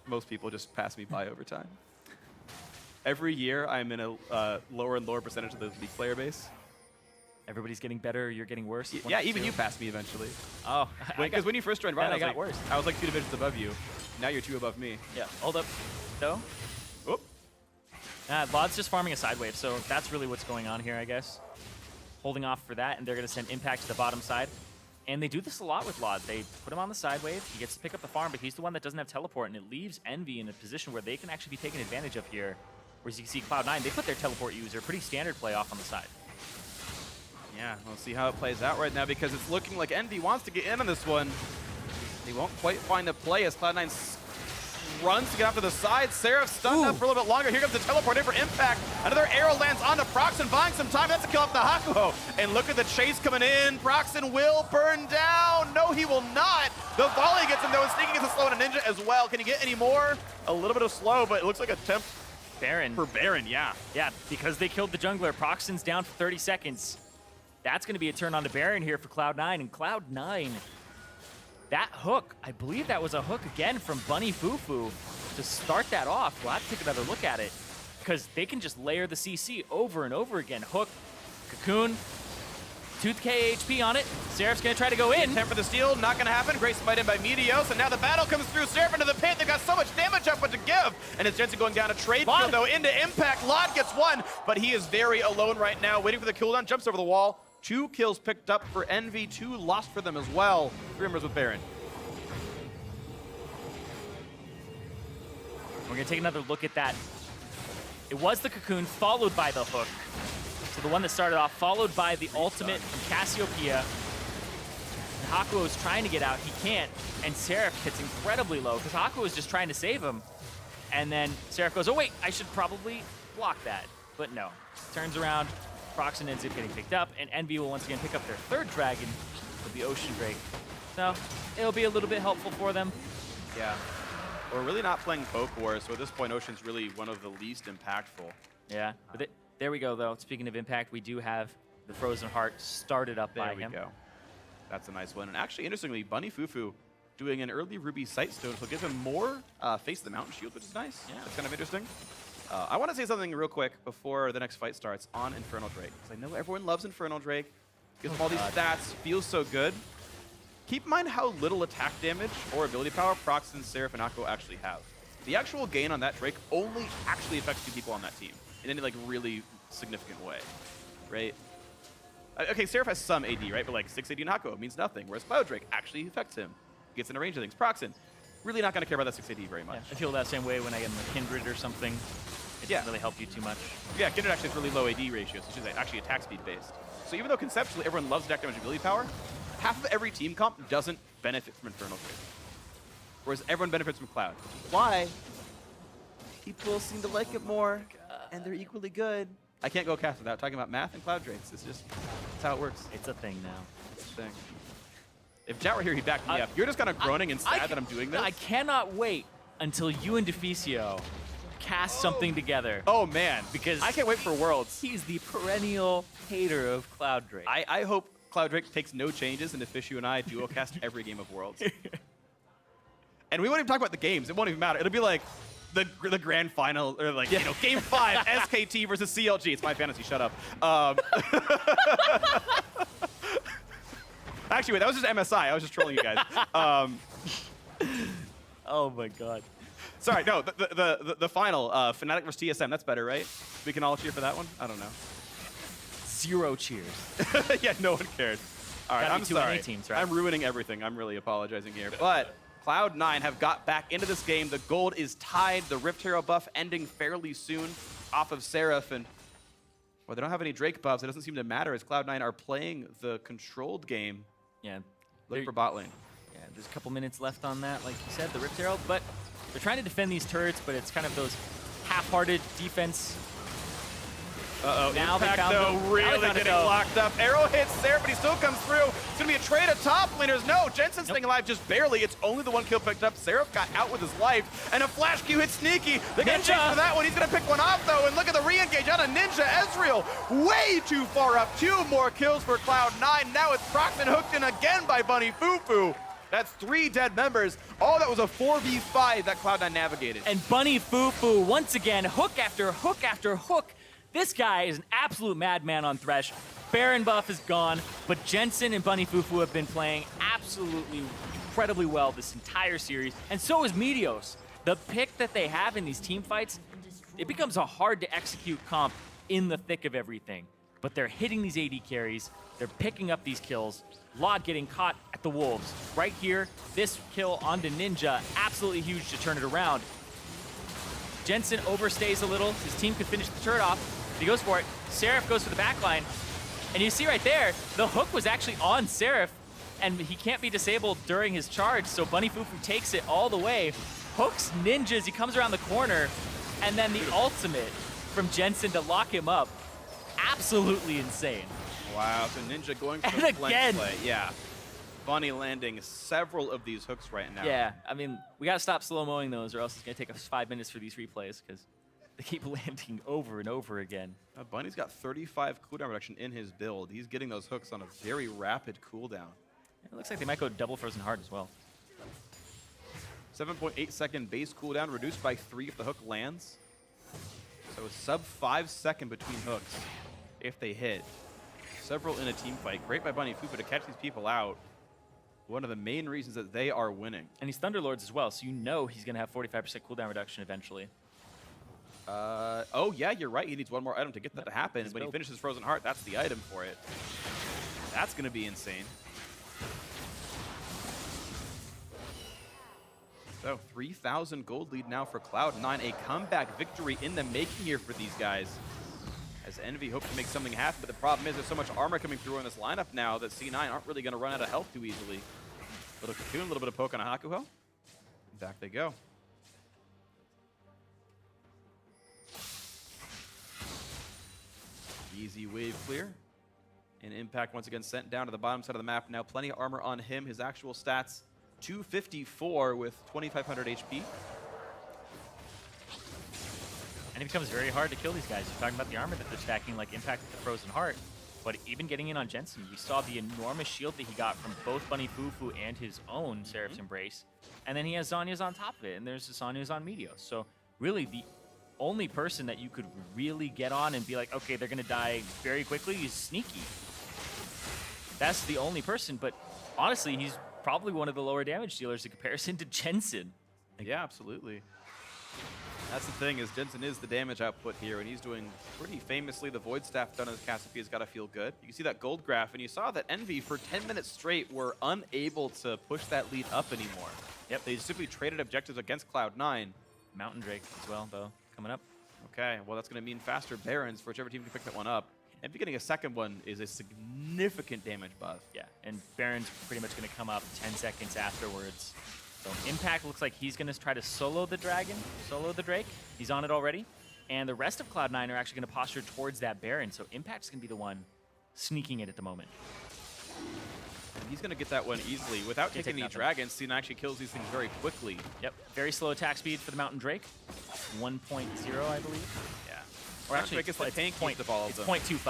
Speaker 1: Most people just pass me by over time. Every year, I'm in a lower and lower percentage of the League player base.
Speaker 2: Everybody's getting better, you're getting worse?
Speaker 1: Yeah, even you passed me eventually.
Speaker 2: Oh.
Speaker 1: Because when you first joined Riot,
Speaker 2: I got worse.
Speaker 1: I was like 2 divisions above you. Now you're 2 above me.
Speaker 2: Yeah, hold up. No?
Speaker 1: Whoop.
Speaker 2: VOD's just farming a side wave, so that's really what's going on here, I guess. Holding off for that, and they're going to send Impact to the bottom side. And they do this a lot with LoD. They put him on the side wave. He gets to pick up the farm, but he's the one that doesn't have teleport, and it leaves Envy in a position where they can actually be taken advantage of here. Whereas you can see Cloud9, they put their teleport user, pretty standard play off on the side.
Speaker 1: Yeah, we'll see how it plays out right now, because it's looking like Envy wants to get in on this one. They won't quite find a play as Cloud9 runs to get off to the side. Seraph stunned up for a little bit longer. Here comes the teleport in for Impact. Another arrow lands onto Proxen, buying some time. That's a kill off the Hakuho. And look at the chase coming in. Proxen will burn down. No, he will not. The volley gets him, though, and Sneaking gets a slow and a ninja as well. Can he get any more? A little bit of slow, but it looks like a temp
Speaker 2: Baron.
Speaker 1: for Baron, yeah.
Speaker 2: Yeah, because they killed the jungler. Proxen's down for 30 seconds. That's going to be a turn on to Baron here for Cloud9. And Cloud9, that hook, I believe that was a hook again from Bunny Fufu to start that off. We'll have to take another look at it, because they can just layer the CC over and over again. Hook, Cocoon, 2K HP on it. Seraph's going to try to go in.
Speaker 1: 10 for the steal, not going to happen. Great smite in by Meteos, and now the battle comes through. Seraph into the pit. They've got so much damage up what to give. And it's Jensen going down a trade field, though, into Impact. LoD gets one, but he is very alone right now, waiting for the cooldown. Jumps over the wall. 2 kills picked up for Envy, 2 lost for them as well. 3 members with Baron.
Speaker 2: We're going to take another look at that. It was the Cocoon, followed by the hook. So the one that started off, followed by the ultimate from Cassiopeia. And Hakuo is trying to get out. He can't. And Seraph hits incredibly low, because Hakuo is just trying to save him. And then Seraph goes, oh wait, I should probably block that. But no. Turns around. Proxen ends up getting picked up, and Envy will once again pick up their 3rd dragon with the Ocean Drake. So it'll be a little bit helpful for them.
Speaker 1: Yeah. We're really not playing Poke Wars, so at this point, Ocean's really one of the least impactful.
Speaker 2: Yeah. But there we go, though. Speaking of impact, we do have the Frozen Heart started up by him.
Speaker 1: There we go. That's a nice one. And actually, interestingly, Bunny Fufu doing an early Ruby Sightstone, so give him more face the Mountain Shield, which is nice. Yeah. That's kind of interesting. I want to say something real quick before the next fight starts on Infernal Drake, because I know everyone loves Infernal Drake. Gives him all these stats, feels so good. Keep in mind how little attack damage or ability power Proxen, Seraph, and Akko actually have. The actual gain on that Drake only actually affects 2 people on that team in any like really significant way, right? Okay, Seraph has some AD, right? But like 6 AD in Akko means nothing, whereas Cloud Drake actually affects him. Gets in a range of things. Proxen, really not going to care about that 6 AD very much.
Speaker 2: Yeah, I feel that same way when I get in the Kindred or something. It doesn't really help you too much.
Speaker 1: Yeah, Kindred actually has really low AD ratios, so she's actually attack speed based. So even though conceptually everyone loves attack damage and ability power, half of every team comp doesn't benefit from Infernal Drake. Whereas everyone benefits from Cloud. Why? People seem to like it more, and they're equally good. I can't go cast without talking about math and Cloud Drakes. It's just, that's how it works.
Speaker 2: It's a thing now.
Speaker 1: That's the thing. If Jat were here, he'd back me up. You're just kind of groaning and sad that I'm doing this.
Speaker 2: I cannot wait until you and Deficio cast something together.
Speaker 1: Oh, man.
Speaker 2: Because
Speaker 1: I can't wait for Worlds.
Speaker 2: He's the perennial hater of Cloud Drake.
Speaker 1: I hope Cloud Drake takes no changes and Deficio and I duo cast every game of Worlds. And we won't even talk about the games. It won't even matter. It'll be like the grand final, or like, you know, game 5, SKT versus CLG. It's my fantasy, shut up. Actually, wait, that was just MSI. I was just trolling you guys.
Speaker 2: Oh my god.
Speaker 1: Sorry, no, the final, Fnatic versus TSM, that's better, right? We can all cheer for that one? I don't know.
Speaker 2: 0 cheers.
Speaker 1: Yeah, no one cared. All right, I'm sorry.
Speaker 2: Teams, right?
Speaker 1: I'm ruining everything. I'm really apologizing here. But Cloud9 have got back into this game. The gold is tied. The Rift Hero buff ending fairly soon off of Seraph. And, well, they don't have any Drake buffs. It doesn't seem to matter as Cloud9 are playing the controlled game.
Speaker 2: Yeah.
Speaker 1: Look for bot lane.
Speaker 2: Yeah, there's a couple minutes left on that, like you said, the Rift Herald. But they're trying to defend these turrets, but it's kind of those half-hearted defense.
Speaker 1: Uh-oh,
Speaker 2: now
Speaker 1: Impact, though, really getting locked up. Arrow hits Seraph, but he still comes through. It's going to be a trade of top laners. No, Jensen's staying alive just barely. It's only the one kill picked up. Seraph got out with his life, and a flash Q hits Sneaky. They're going to chase for that one. He's going to pick one off, though, and look at the re-engage on a Ninja. Ezreal way too far up. 2 more kills for Cloud9. Now it's Proxman hooked in again by Bunny Fufu. That's 3 dead members. All that was a 4v5 that Cloud9 navigated.
Speaker 2: And Bunny Fufu, once again, hook after hook after hook. This guy is an absolute madman on Thresh. Baron buff is gone, but Jensen and Bunny Fufu have been playing absolutely incredibly well this entire series, and so is Meteos. The pick that they have in these team fights, it becomes a hard to execute comp in the thick of everything. But they're hitting these AD carries, they're picking up these kills. Lod getting caught at the Wolves. Right here, this kill onto Ninja, absolutely huge to turn it around. Jensen overstays a little. His team could finish the turret off. He goes for it. Seraph goes for the backline. And you see right there, the hook was actually on Seraph, and he can't be disabled during his charge, so Bunny Fufu takes it all the way, hooks Ninjas, he comes around the corner, and then the ultimate from Jensen to lock him up. Absolutely insane.
Speaker 1: Wow, so Ninja going for the flank play. Yeah. Bunny landing several of these hooks right now.
Speaker 2: Yeah, I mean, we got to stop slow-moing those, or else it's going to take us 5 minutes for these replays, because they keep landing over and over again.
Speaker 1: Bunny's got 35 cooldown reduction in his build. He's getting those hooks on a very rapid cooldown.
Speaker 2: It looks like they might go double Frozen Heart as well.
Speaker 1: 7.8 second base cooldown, reduced by 3 if the hook lands. So a sub 5 second between hooks if they hit. Several in a team fight. Great by Bunny Fufu to catch these people out. One of the main reasons that they are winning.
Speaker 2: And he's Thunderlords as well, so you know he's going to have 45% cooldown reduction eventually.
Speaker 1: Oh, yeah, you're right. He needs one more item to get that to happen. When he finishes Frozen Heart, that's the item for it. That's going to be insane. So 3,000 gold lead now for Cloud9. A comeback victory in the making here for these guys. As Envy hopes to make something happen, but the problem is there's so much armor coming through in this lineup now that C9 aren't really going to run out of health too easily. A little Cocoon, a little bit of poke on a Hakuho. Back they go. Easy wave clear. And Impact once again sent down to the bottom side of the map. Now plenty of armor on him. His actual stats, 254 with 2,500 HP.
Speaker 2: And it becomes very hard to kill these guys. You're talking about the armor that they're stacking, like Impact with the Frozen Heart. But even getting in on Jensen, we saw the enormous shield that he got from both Bunny Fufu and his own Seraph's Embrace. And then he has Zhonya's on top of it, and there's the Zhonya's on Meteos. So really, the only person that you could really get on and be like, okay, they're going to die very quickly is Sneaky. That's the only person, but honestly, he's probably one of the lower damage dealers in comparison to Jensen.
Speaker 1: Yeah, absolutely. That's the thing, is Jensen is the damage output here, and he's doing pretty famously. The Void Staff done as Cassiopeia has got to feel good. You can see that gold graph, and you saw that Envy for 10 minutes straight were unable to push that lead up anymore. Yep, they simply traded objectives against Cloud9.
Speaker 2: Mountain Drake as well, though, coming up.
Speaker 1: Okay, well, that's going to mean faster Barons for whichever team can pick that one up. Envy getting a second one is a significant damage buff.
Speaker 2: Yeah, and Baron's pretty much going to come up 10 seconds afterwards. So Impact looks like he's going to try to solo the Dragon, solo the Drake. He's on it already. And the rest of Cloud9 are actually going to posture towards that Baron. So Impact is going to be the one sneaking it at the moment.
Speaker 1: He's going to get that one easily. Without taking any dragons, C9 actually kills these things very quickly.
Speaker 2: Yep, very slow attack speed for the Mountain Drake. 1.0, I believe.
Speaker 1: Yeah.
Speaker 2: Or actually,
Speaker 1: it's the tank point of all of them.
Speaker 2: It's 0.25.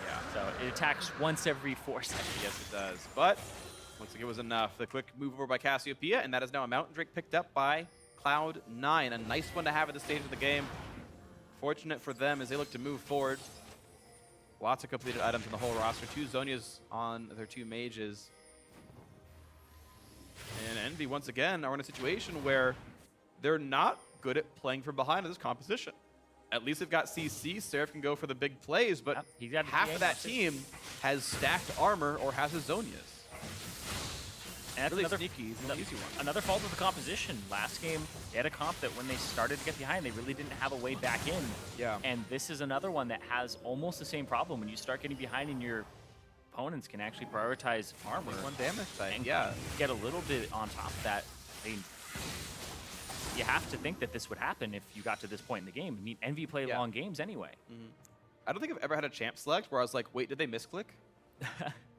Speaker 1: Yeah.
Speaker 2: So it attacks once every 4 seconds.
Speaker 1: Yes, it does. But looks like it was enough. The quick move over by Cassiopeia, and that is now a Mountain Drake picked up by Cloud9. A nice one to have at this stage of the game. Fortunate for them as they look to move forward. Lots of completed items in the whole roster. 2 Zhonya's on their 2 mages. And Envy, once again, are in a situation where they're not good at playing from behind in this composition. At least they've got CC. Seraph can go for the big plays, but half of that team has stacked armor or has his Zhonyas.
Speaker 2: And
Speaker 1: really
Speaker 2: another
Speaker 1: sneaky, easy one.
Speaker 2: Another fault of the composition. Last game, they had a comp that when they started to get behind, they really didn't have a way back in.
Speaker 1: Yeah.
Speaker 2: And this is another one that has almost the same problem. When you start getting behind and your opponents can actually prioritize armor.
Speaker 1: 1 damage side,
Speaker 2: and
Speaker 1: yeah.
Speaker 2: get a little bit on top of that. I mean, you have to think that this would happen if you got to this point in the game. I mean, Envy play long games anyway.
Speaker 1: I don't think I've ever had a champ select where I was like, wait, did they misclick?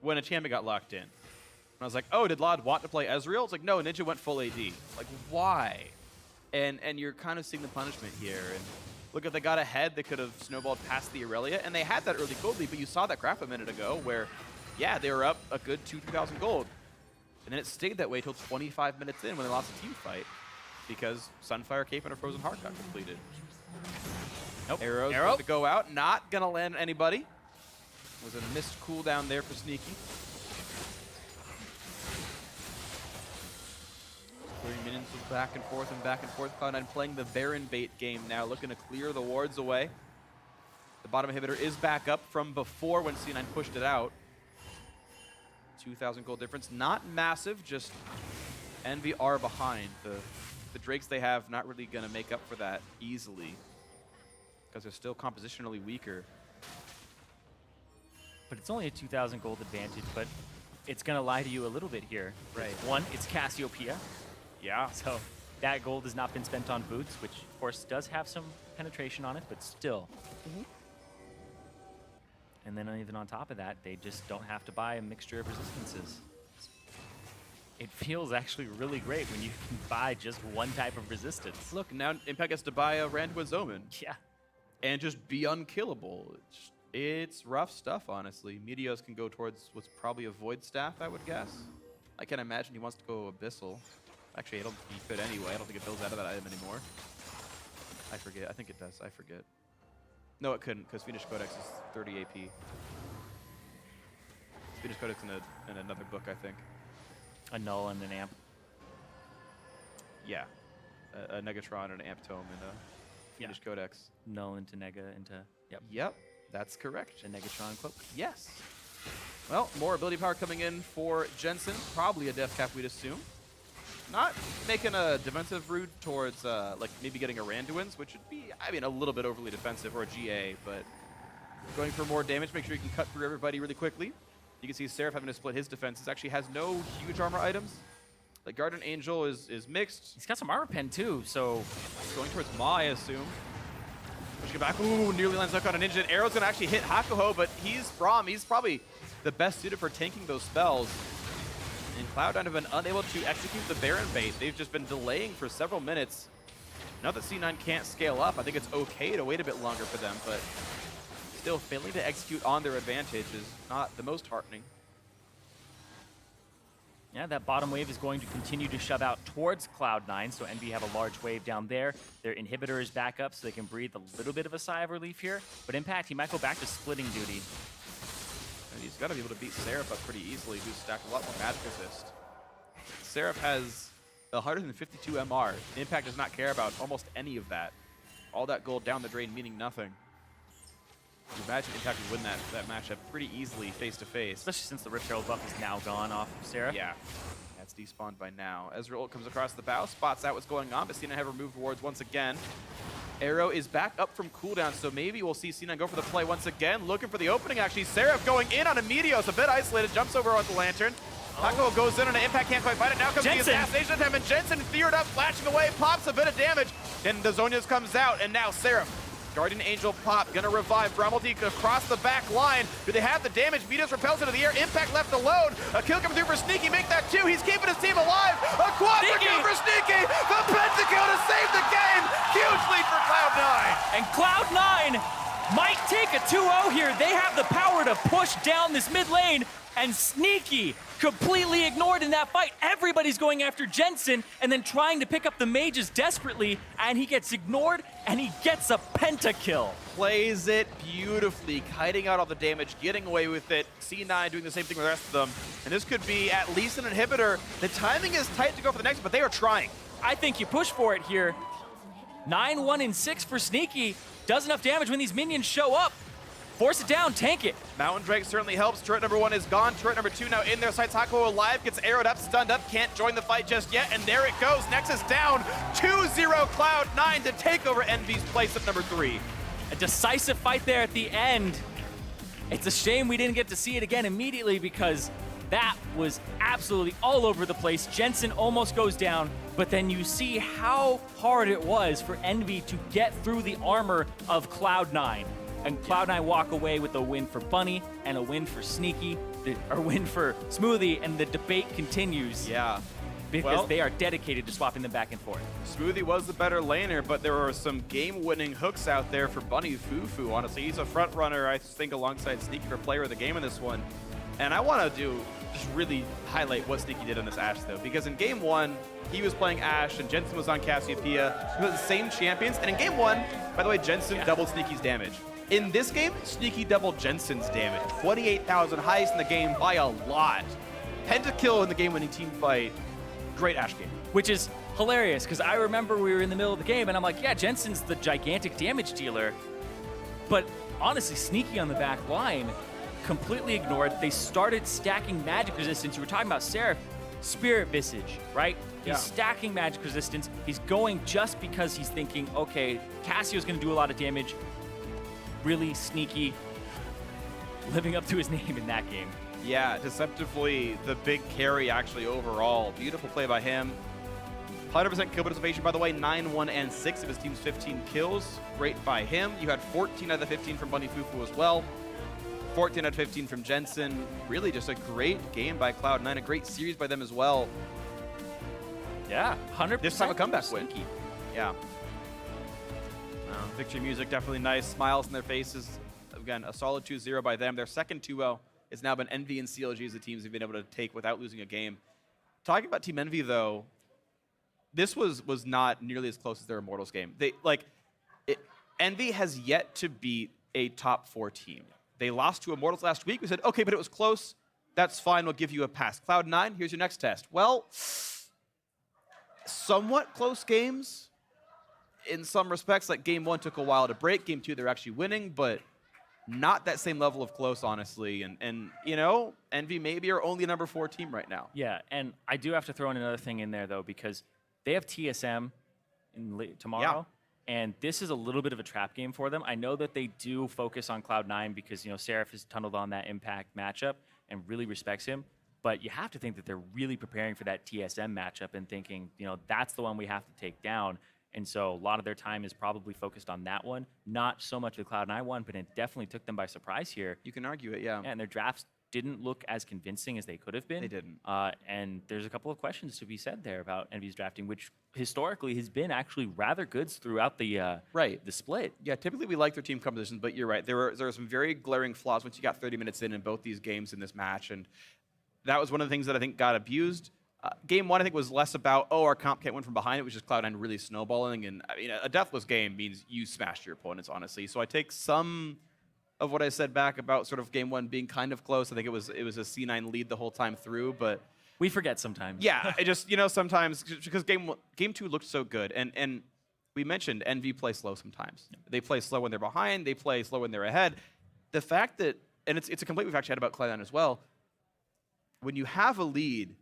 Speaker 1: When a champion got locked in. And I was like, oh, did Lod want to play Ezreal? It's like, no, Ninja went full AD. Like, why? And you're kind of seeing the punishment here. And look, if they got ahead, they could have snowballed past the Aurelia. And they had that early gold lead, but you saw that graph a minute ago where, yeah, they were up a good 2,000 gold. And then it stayed that way till 25 minutes in when they lost a team fight because Sunfire, Cape, and a Frozen Heart got completed.
Speaker 2: Nope.
Speaker 1: Arrows about to go out. Not going to land anybody. Was a missed cooldown there for Sneaky. 3 minions of back and forth and back and forth. Cloud9 playing the Baron bait game now, looking to clear the wards away. The bottom inhibitor is back up from before when C9 pushed it out. 2,000 gold difference. Not massive, just Envy are behind. The Drakes they have not really going to make up for that easily because they're still compositionally weaker.
Speaker 2: But it's only a 2,000 gold advantage, but it's going to lie to you a little bit here.
Speaker 1: Right.
Speaker 2: One, it's Cassiopeia.
Speaker 1: Yeah.
Speaker 2: So that gold has not been spent on boots, which of course does have some penetration on it, but still. And then even on top of that, they just don't have to buy a mixture of resistances. It feels actually really great when you can buy just one type of resistance.
Speaker 1: Look, now Impact gets to buy a Randuin's Omen.
Speaker 2: Yeah.
Speaker 1: And just be unkillable. It's rough stuff, honestly. Meteos can go towards what's probably a Void Staff, I would guess. I can't imagine he wants to go Abyssal. Actually, he could anyway. I don't think it builds out of that item anymore. I forget. I think it does. I forget. No, it couldn't, because Fiendish Codex is 30 AP. Fiendish Codex in another book, I think.
Speaker 2: A null and an amp.
Speaker 1: Yeah. A Negatron and an Amp Tome and a Fiendish Codex.
Speaker 2: Null into Nega into... Yep.
Speaker 1: Yep, that's correct.
Speaker 2: The Negatron Cloak.
Speaker 1: Yes. Well, more ability power coming in for Jensen. Probably a death cap, we'd assume. Not making a defensive route towards, like, maybe getting a Randuin's, which would be, I mean, a little bit overly defensive, or a GA, but going for more damage, make sure you can cut through everybody really quickly. You can see Seraph having to split his defenses. Actually has no huge armor items. Like, Guardian Angel is mixed.
Speaker 2: He's got some armor pen, too, so...
Speaker 1: Going towards Ma, I assume. Pushing back. Ooh, nearly lands up on a Ninja. Arrow's going to actually hit Hakuho, but he's Braum. He's probably the best suited for tanking those spells. And Cloud9 have been unable to execute the Baron bait. They've just been delaying for several minutes. Now that C9 can't scale up, I think it's okay to wait a bit longer for them, but still failing to execute on their advantage is not the most heartening.
Speaker 2: Yeah, that bottom wave is going to continue to shove out towards Cloud9, so Envy have a large wave down there. Their inhibitor is back up, so they can breathe a little bit of a sigh of relief here. But Impact, he might go back to splitting duty.
Speaker 1: And he's got to be able to beat Seraph up pretty easily, who's stacked a lot more magic resist. Seraph has 152 MR. Impact does not care about almost any of that. All that gold down the drain meaning nothing. You imagine Impact would win that matchup pretty easily face-to-face.
Speaker 2: Especially since the Rift Herald buff is now gone off of Seraph.
Speaker 1: Yeah. That's despawned by now. Ezreal comes across the bow, spots out what's going on, but C9 have removed wards once again. Arrow is back up from cooldown, so maybe we'll see C9 go for the play once again. Looking for the opening, actually. Seraph going in on a Meteos, a bit isolated, jumps over on the Lantern. Hakuho goes in on an Impact, can't quite fight it. Now comes
Speaker 2: Jensen.
Speaker 1: the assassination attempt, and Jensen feared up, flashing away, pops a bit of damage. And the Zhonya's comes out, and now Seraph Guardian Angel pop, gonna revive. Bromelty across the back line. Do they have the damage? Vitas repels into the air. Impact left alone. A kill coming through for Sneaky. Make that 2. He's keeping his team alive. A quadra kill for Sneaky. The pentakill to save the game. Huge lead for Cloud9.
Speaker 2: And Cloud9 might take a 2-0 here. They have the power to push down this mid lane, and Sneaky completely ignored in that fight. Everybody's going after Jensen and then trying to pick up the mages desperately, and he gets ignored, and he gets a pentakill.
Speaker 1: Plays it beautifully, kiting out all the damage, getting away with it. C9 doing the same thing with the rest of them. And this could be at least an inhibitor. The timing is tight to go for the next, but they are trying.
Speaker 2: I think you push for it here. 9, 1, and 6 for Sneaky. Does enough damage when these minions show up. Force it down, tank it.
Speaker 1: Mountain Drake certainly helps. Turret number 1 is gone. Turret number 2 now in their sights. Hako alive, gets arrowed up, stunned up, can't join the fight just yet, and there it goes. Nexus down, 2-0 Cloud9 to take over EnVyUs' place at number 3.
Speaker 2: A decisive fight there at the end. It's a shame we didn't get to see it again immediately because that was absolutely all over the place. Jensen almost goes down, but then you see how hard it was for EnVy to get through the armor of Cloud9. And Cloud9 walk away with a win for Bunny and a win for Sneaky, or win for Smoothie, and the debate continues.
Speaker 1: Yeah.
Speaker 2: Because they are dedicated to swapping them back and forth.
Speaker 1: Smoothie was the better laner, but there were some game-winning hooks out there for Bunny Fufu. Honestly, he's a front runner, I think, alongside Sneaky for player of the game in this one. And I want to just really highlight what Sneaky did on this Ashe, though, because in game 1, he was playing Ashe, and Jensen was on Cassiopeia. He was the same champions, and in game 1, by the way, Jensen doubled Sneaky's damage. In this game, Sneaky doubled Jensen's damage. 28,000, highest in the game by a lot. Pentakill in the game-winning team fight. Great Ashe game.
Speaker 2: Which is hilarious, because I remember we were in the middle of the game, and I'm like, yeah, Jensen's the gigantic damage dealer. But honestly, Sneaky on the back line, completely ignored. They started stacking magic resistance. You were talking about Seraph, Spirit Visage, right? He's stacking magic resistance. He's going just because he's thinking, okay, Cassio's going to do a lot of damage. Really Sneaky, living up to his name in that game.
Speaker 1: Yeah, deceptively the big carry actually overall. Beautiful play by him. 100% kill participation, by the way, 9, 1, and 6 of his team's 15 kills. Great by him. You had 14 out of the 15 from Bunny Fufu as well. 14 out of 15 from Jensen. Really just a great game by Cloud9, a great series by them as well.
Speaker 2: Yeah, 100%.
Speaker 1: This time a comeback win. Yeah. Victory music, definitely nice. Smiles on their faces. Again, a solid 2-0 by them. Their second 2-0 has now been EnVy and CLG as the teams they've been able to take without losing a game. Talking about Team EnVy, though, this was not nearly as close as their Immortals game. EnVy has yet to beat a top 4 team. They lost to Immortals last week. We said, okay, but it was close. That's fine. We'll give you a pass. Cloud9, here's your next test. Well, somewhat close games. In some respects, like game 1 took a while to break. Game 2, they're actually winning, but not that same level of close, honestly. And you know, EnVy maybe are only a number 4 team right now.
Speaker 2: Yeah, and I do have to throw in another thing in there, though, because they have TSM tomorrow, and this is a little bit of a trap game for them. I know that they do focus on Cloud9 because, you know, Seraph has tunneled on that Impact matchup and really respects him. But you have to think that they're really preparing for that TSM matchup and thinking, you know, that's the one we have to take down. And so a lot of their time is probably focused on that one. Not so much the Cloud9 one, but it definitely took them by surprise here.
Speaker 1: You can argue it, yeah.
Speaker 2: And their drafts didn't look as convincing as they could have been.
Speaker 1: They didn't.
Speaker 2: And there's a couple of questions to be said there about EnVy's drafting, which historically has been actually rather good throughout the the split.
Speaker 1: Yeah, typically we like their team compositions, but you're right. There are some very glaring flaws once you got 30 minutes in both these games in this match, and that was one of the things that I think got abused. Game 1, I think, was less about, oh, our comp can't win from behind. It was just Cloud9 really snowballing. And I mean, a deathless game means you smashed your opponents, honestly. So I take some of what I said back about sort of game 1 being kind of close. I think it was a C9 lead the whole time through, but
Speaker 2: we forget sometimes.
Speaker 1: Yeah, I just, you know, sometimes because game 2 looked so good, and we mentioned EnVy play slow sometimes. Yeah. They play slow when they're behind. They play slow when they're ahead. The fact that, and it's a complete we've actually had about Cloud9 as well. When you have a lead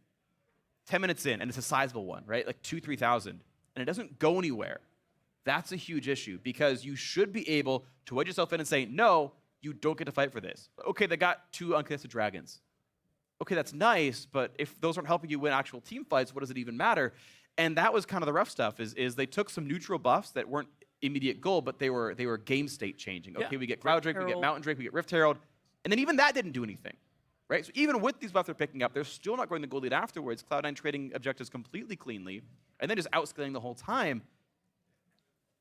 Speaker 1: 10 minutes in, and it's a sizable one, right? Like 2,000-3,000, and it doesn't go anywhere. That's a huge issue because you should be able to wedge yourself in and say, no, you don't get to fight for this. Okay, they got 2 uncontested dragons. Okay, that's nice, but if those aren't helping you win actual team fights, what does it even matter? And that was kind of the rough stuff, is they took some neutral buffs that weren't immediate goal, but they were game state changing. Okay,
Speaker 2: Yeah.
Speaker 1: we get Cloud Drake, we get Mountain Drake, we get Rift Herald, and then even that didn't do anything, right? So even with these buffs they're picking up, they're still not growing the goal lead afterwards. Cloud9 trading objectives completely cleanly, and then just outscaling the whole time.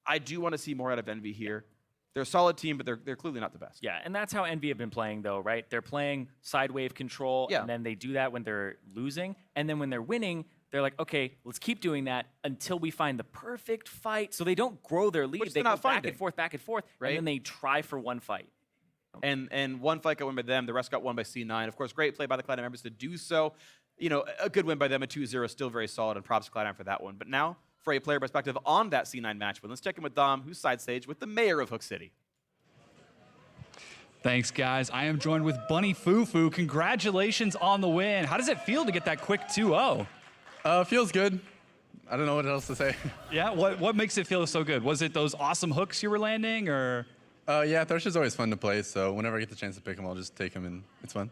Speaker 1: I do want to see more out of Envy here. They're a solid team, but they're clearly not the best.
Speaker 2: Yeah, and that's how Envy have been playing, though, right? They're playing side wave control, and then they do that when they're losing. And then when they're winning, they're like, okay, let's keep doing that until we find the perfect fight. So they don't grow their lead.
Speaker 1: Which
Speaker 2: they
Speaker 1: they're
Speaker 2: go
Speaker 1: not
Speaker 2: back and forth,
Speaker 1: right?
Speaker 2: And then they try for one fight.
Speaker 1: And one fight got won by them. The rest got won by C9. Of course, great play by the Cloud9 members to do so. You know, a good win by them, a 2-0, still very solid, and props to Cloud9 for that one. But now, for a player perspective on that C9 match, let's check in with Dom, who's side stage with the mayor of Hook City.
Speaker 3: Thanks, guys. I am joined with Bunny Fufu. Congratulations on the win. How does it feel to get that quick 2-0?
Speaker 4: Feels good. I don't know what else to say.
Speaker 3: Yeah, what makes it feel so good? Was it those awesome hooks you were landing, or?
Speaker 4: Yeah, Thresh is always fun to play, so whenever I get the chance to pick him, I'll just take him, and it's fun.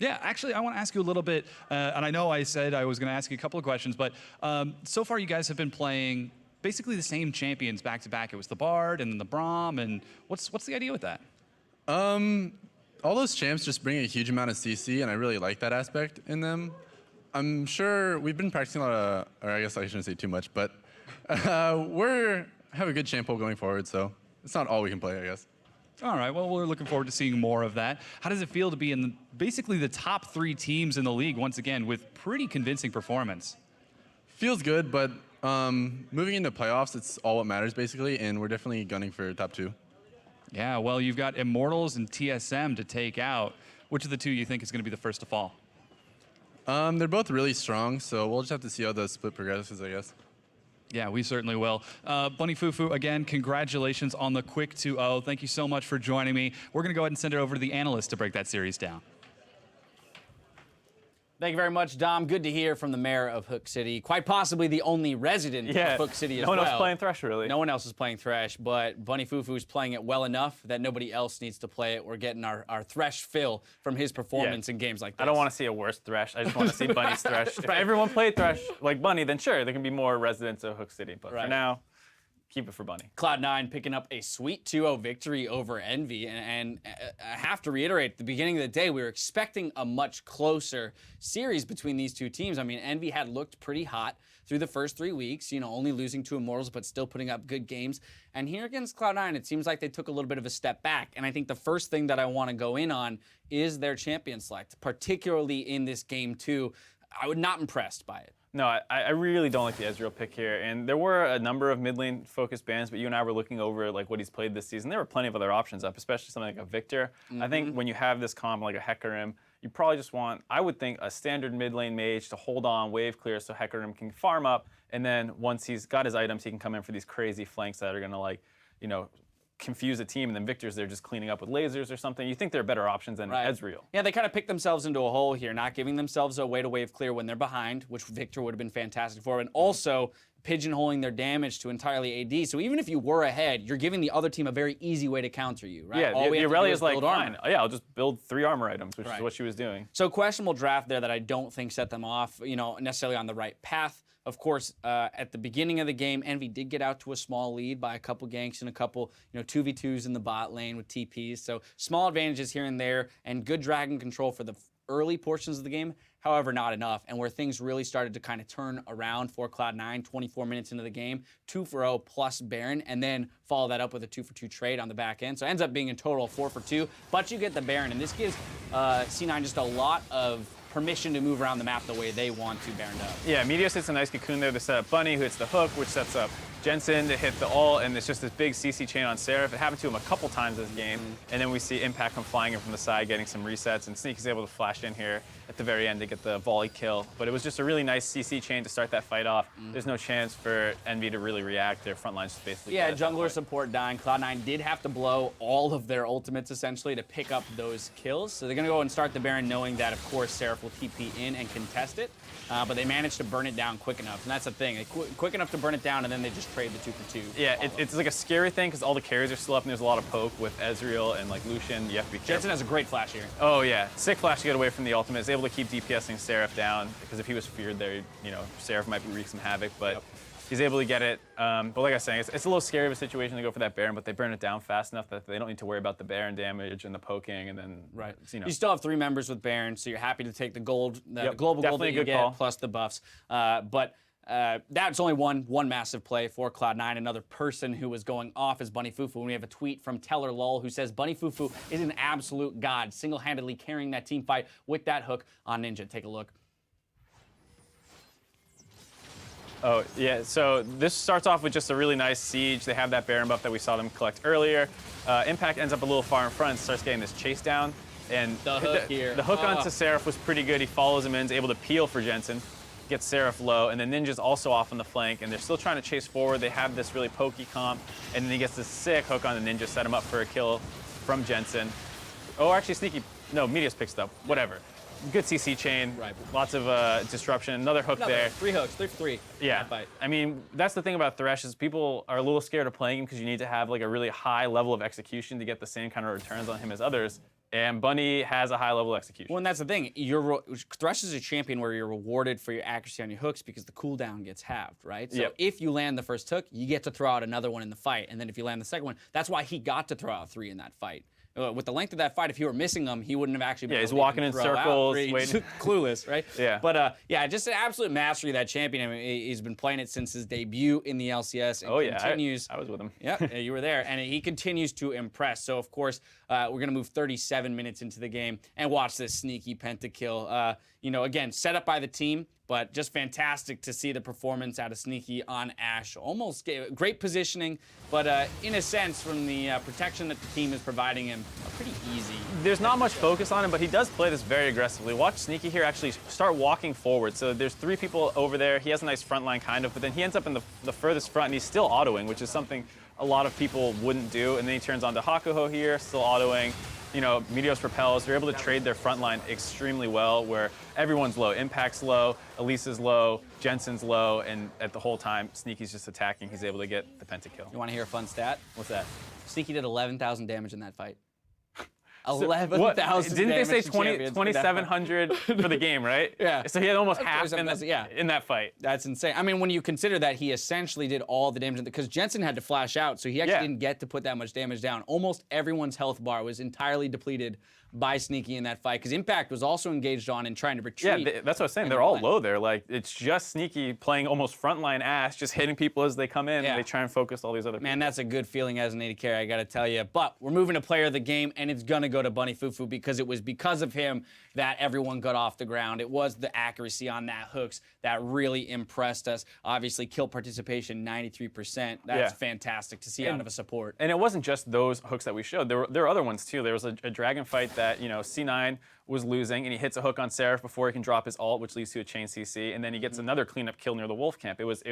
Speaker 3: Yeah, actually, I want to ask you a little bit, and I know I said I was going to ask you a couple of questions, but so far you guys have been playing basically the same champions back-to-back. It was the Bard and then the Braum, and what's the idea with that?
Speaker 4: All those champs just bring a huge amount of CC, and I really like that aspect in them. I'm sure we've been practicing a lot of, or I guess I shouldn't say too much, but we have a good champ pool going forward, so it's not all we can play, I guess.
Speaker 3: All right, well, we're looking forward to seeing more of that. How does it feel to be in basically the top 3 teams in the league once again with pretty convincing performance?
Speaker 4: Feels good, but moving into playoffs, it's all what matters basically, and we're definitely gunning for top 2.
Speaker 3: Yeah, well, you've got Immortals and TSM to take out. Which of the two you think is going to be the first to fall?
Speaker 4: They're both really strong, so we'll just have to see how the split progresses, I guess.
Speaker 3: Yeah, we certainly will. Bunny Fufu, again, congratulations on the quick 2-0. Thank you so much for joining me. We're going to go ahead and send it over to the analyst to break that series down.
Speaker 5: Thank you very much, Dom. Good to hear from the mayor of Hook City. Quite possibly the only resident of Hook City as well.
Speaker 6: No one else playing Thresh, really.
Speaker 5: No one else is playing Thresh, but Bunny Fufu is playing it well enough that nobody else needs to play it. We're getting our Thresh fill from his performance in games like this.
Speaker 6: I don't want to see a worse Thresh. I just want to see Bunny's Thresh. If everyone played Thresh like Bunny, then sure, there can be more residents of Hook City. But for now, keep it for Bunny.
Speaker 5: Cloud9 picking up a sweet 2-0 victory over Envy. And I have to reiterate, at the beginning of the day, we were expecting a much closer series between these two teams. I mean, Envy had looked pretty hot through the first 3 weeks, you know, only losing to Immortals, but still putting up good games. And here against Cloud9, it seems like they took a little bit of a step back. And I think the first thing that I want to go in on is their champion select, particularly in this game 2. I was not impressed by it.
Speaker 6: No, I really don't like the Ezreal pick here. And there were a number of mid lane focused bans, but you and I were looking over like what he's played this season. There were plenty of other options up, especially something like a Victor. I think when you have this comp like a Hecarim, you probably just want, I would think, a standard mid lane mage to hold on, wave clear, so Hecarim can farm up. And then once he's got his items, he can come in for these crazy flanks that are going to, like, you know, confuse a team, and then Victor's there just cleaning up with lasers or something. You think there are better options than Ezreal.
Speaker 5: Yeah, they kind of picked themselves into a hole here, not giving themselves a way to wave clear when they're behind, which Victor would have been fantastic for, and also pigeonholing their damage to entirely AD. So even if you were ahead, you're giving the other team a very easy way to counter you, right?
Speaker 6: Yeah,
Speaker 5: all we have to do is
Speaker 6: like,
Speaker 5: build
Speaker 6: fine.
Speaker 5: armor.
Speaker 6: Yeah, I'll just build 3 armor items, which is what she was doing.
Speaker 5: So questionable draft there that I don't think set them off, you know, necessarily on the right path. Of course, at the beginning of the game, Envy did get out to a small lead by a couple ganks and a couple, you know, 2v2s in the bot lane with TPs. So small advantages here and there, and good dragon control for the early portions of the game. However, not enough. And where things really started to kind of turn around for Cloud9, 24 minutes into the game, 2-for-0 plus Baron, and then follow that up with a 2-for-2 trade on the back end. So it ends up being in total 4-for-2, but you get the Baron, and this gives C9 just a lot of permission to move around the map the way they want to, Baron does.
Speaker 6: Yeah, Meteos hits a nice cocoon there to set up Bunny, who hits the hook, which sets up Jensen to hit the ult, and it's just this big CC chain on Seraph. It happened to him a couple times this game, and then we see Impact come flying in from the side, getting some resets, and Sneak is able to flash in here at the very end to get the volley kill. But it was just a really nice CC chain to start that fight off. There's no chance for Envy to really react. Their front line's just basically
Speaker 5: dead. Jungler support dying. Cloud9 did have to blow all of their ultimates, essentially, to pick up those kills. So they're going to go and start the Baron knowing that, of course, Seraph will TP in and contest it. But they managed to burn it down quick enough, and that's the thing. Quick enough to burn it down, and then they just trade the 2-for-2.
Speaker 6: Yeah, it's like a scary thing because all the carries are still up, and there's a lot of poke with Ezreal and like Lucian. You have to be careful.
Speaker 5: Jensen has a great flash here.
Speaker 6: Oh yeah, sick flash to get away from the ultimate. Is able to keep DPSing Seraph down because if he was feared there, you know, Seraph might wreak some havoc. But He's able to get it, but like I was saying, it's a little scary of a situation to go for that Baron, but they burn it down fast enough that they don't need to worry about the Baron damage and the poking, and then
Speaker 5: You still have 3 members with Baron, so you're happy to take the gold, the global gold that
Speaker 6: Definitely a
Speaker 5: you
Speaker 6: good
Speaker 5: get,
Speaker 6: call.
Speaker 5: plus the buffs. But that's only one massive play for Cloud9. Another person who was going off is Bunny Fufu. And we have a tweet from Teller Lol who says Bunny Fufu is an absolute god, single-handedly carrying that team fight with that hook on Ninja. Take a look.
Speaker 6: Oh, yeah, so this starts off with just a really nice siege. They have that Baron buff that we saw them collect earlier. Impact ends up a little far in front and starts getting this chase down. And
Speaker 5: The hook here.
Speaker 6: The hook onto Seraph was pretty good. He follows him in, is able to peel for Jensen, gets Seraph low, and then Ninja's also off on the flank, and they're still trying to chase forward. They have this really pokey comp, and then he gets this sick hook on the Ninja, set him up for a kill from Jensen. Oh, actually, Sneaky, no, Meteos picks it up, whatever. Good CC chain, lots of disruption. Another hook there.
Speaker 5: 3 hooks, 3 for 3.
Speaker 6: Yeah, I mean, that's the thing about Thresh is people are a little scared of playing him because you need to have like a really high level of execution to get the same kind of returns on him as others. And Bunny has a high level of execution.
Speaker 5: Well, and that's the thing. Thresh is a champion where you're rewarded for your accuracy on your hooks because the cooldown gets halved, right? So if you land the first hook, you get to throw out another one in the fight. And then if you land the second one, that's why he got to throw out 3 in that fight. With the length of that fight, if you were missing them, he wouldn't have actually been able
Speaker 6: he's
Speaker 5: to
Speaker 6: walking in
Speaker 5: throw out
Speaker 6: circles,
Speaker 5: 3.
Speaker 6: waiting.
Speaker 5: Clueless, right?
Speaker 6: Yeah.
Speaker 5: But yeah, just an absolute mastery of that champion. I mean, he's been playing it since his debut in the LCS. And continues.
Speaker 6: I was with him.
Speaker 5: Yeah, you were there. And he continues to impress. So, of course, we're going to move 37 minutes into the game and watch this sneaky pentakill. You know, again, set up by the team, but just fantastic to see the performance out of Sneaky on Ashe. Almost great positioning, but in a sense, from the protection that the team is providing him, pretty easy.
Speaker 6: There's not much focus on him, but he does play this very aggressively. Watch Sneaky here actually start walking forward. So there's 3 people over there. He has a nice front line kind of, but then he ends up in the furthest front, and he's still autoing, which is something a lot of people wouldn't do. And then he turns on to Hakuho here, still autoing. You know, Meteos propels. They're able to trade their front line extremely well, where everyone's low. Impact's low, Elisa's low, Jensen's low, and at the whole time, Sneaky's just attacking. He's able to get the pentakill.
Speaker 5: You want to hear a fun stat?
Speaker 6: What's that?
Speaker 5: Sneaky did 11,000 damage in that fight.
Speaker 6: So
Speaker 5: 11,000
Speaker 6: Didn't they say
Speaker 5: damage to
Speaker 6: 2,700 for the game, right?
Speaker 5: Yeah.
Speaker 6: So he had almost half in
Speaker 5: in
Speaker 6: that fight.
Speaker 5: That's insane. I mean, when you consider that he essentially did all the damage, because Jensen had to flash out, so he actually didn't get to put that much damage down. Almost everyone's health bar was entirely depleted by Sneaky in that fight, because Impact was also engaged on and trying to retreat.
Speaker 6: Yeah, that's what I was saying. They're all low there. Like, it's just Sneaky playing almost frontline Ashe, just hitting people as they come in, and they try and focus all these other people.
Speaker 5: Man, that's a good feeling as an AD carry, I gotta tell you. But we're moving to player of the game, and it's gonna go to Bunny Fufu, because it was because of him that everyone got off the ground. It was the accuracy on that hooks that really impressed us. Obviously, kill participation, 93%. That's fantastic to see out of a support.
Speaker 6: And it wasn't just those hooks that we showed. There were other ones, too. There was a dragon fight that, you know, C9 was losing, and he hits a hook on Seraph before he can drop his ult, which leads to a chain CC, and then he gets another cleanup kill near the wolf camp. It was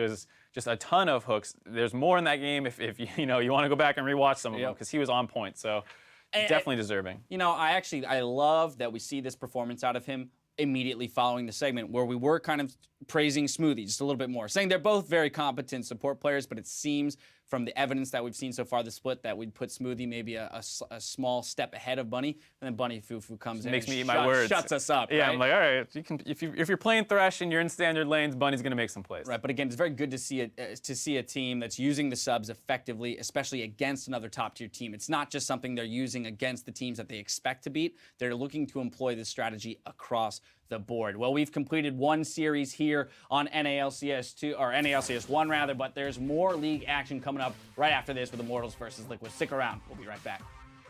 Speaker 6: just a ton of hooks. There's more in that game if you know you want to go back and rewatch some of them, because he was on point. So definitely deserving.
Speaker 5: You know, I love that we see this performance out of him immediately following the segment where we were kind of praising Smoothie just a little bit more, saying they're both very competent support players, but it seems from the evidence that we've seen so far, the split, that we'd put Smoothie maybe a small step ahead of Bunny, and then Bunny Fufu comes in
Speaker 6: Makes
Speaker 5: and
Speaker 6: me eat my words.
Speaker 5: Shuts us up.
Speaker 6: Yeah,
Speaker 5: right?
Speaker 6: I'm like, all right, if you're playing Thresh and you're in standard lanes, Bunny's gonna make some plays.
Speaker 5: Right, but again, it's very good to see a team that's using the subs effectively, especially against another top-tier team. It's not just something they're using against the teams that they expect to beat. They're looking to employ this strategy across the board. Well, we've completed one series here on NALCS 2, or NALCS 1 rather, but there's more league action coming up right after this with Immortals versus Liquid. Stick around, we'll be right back.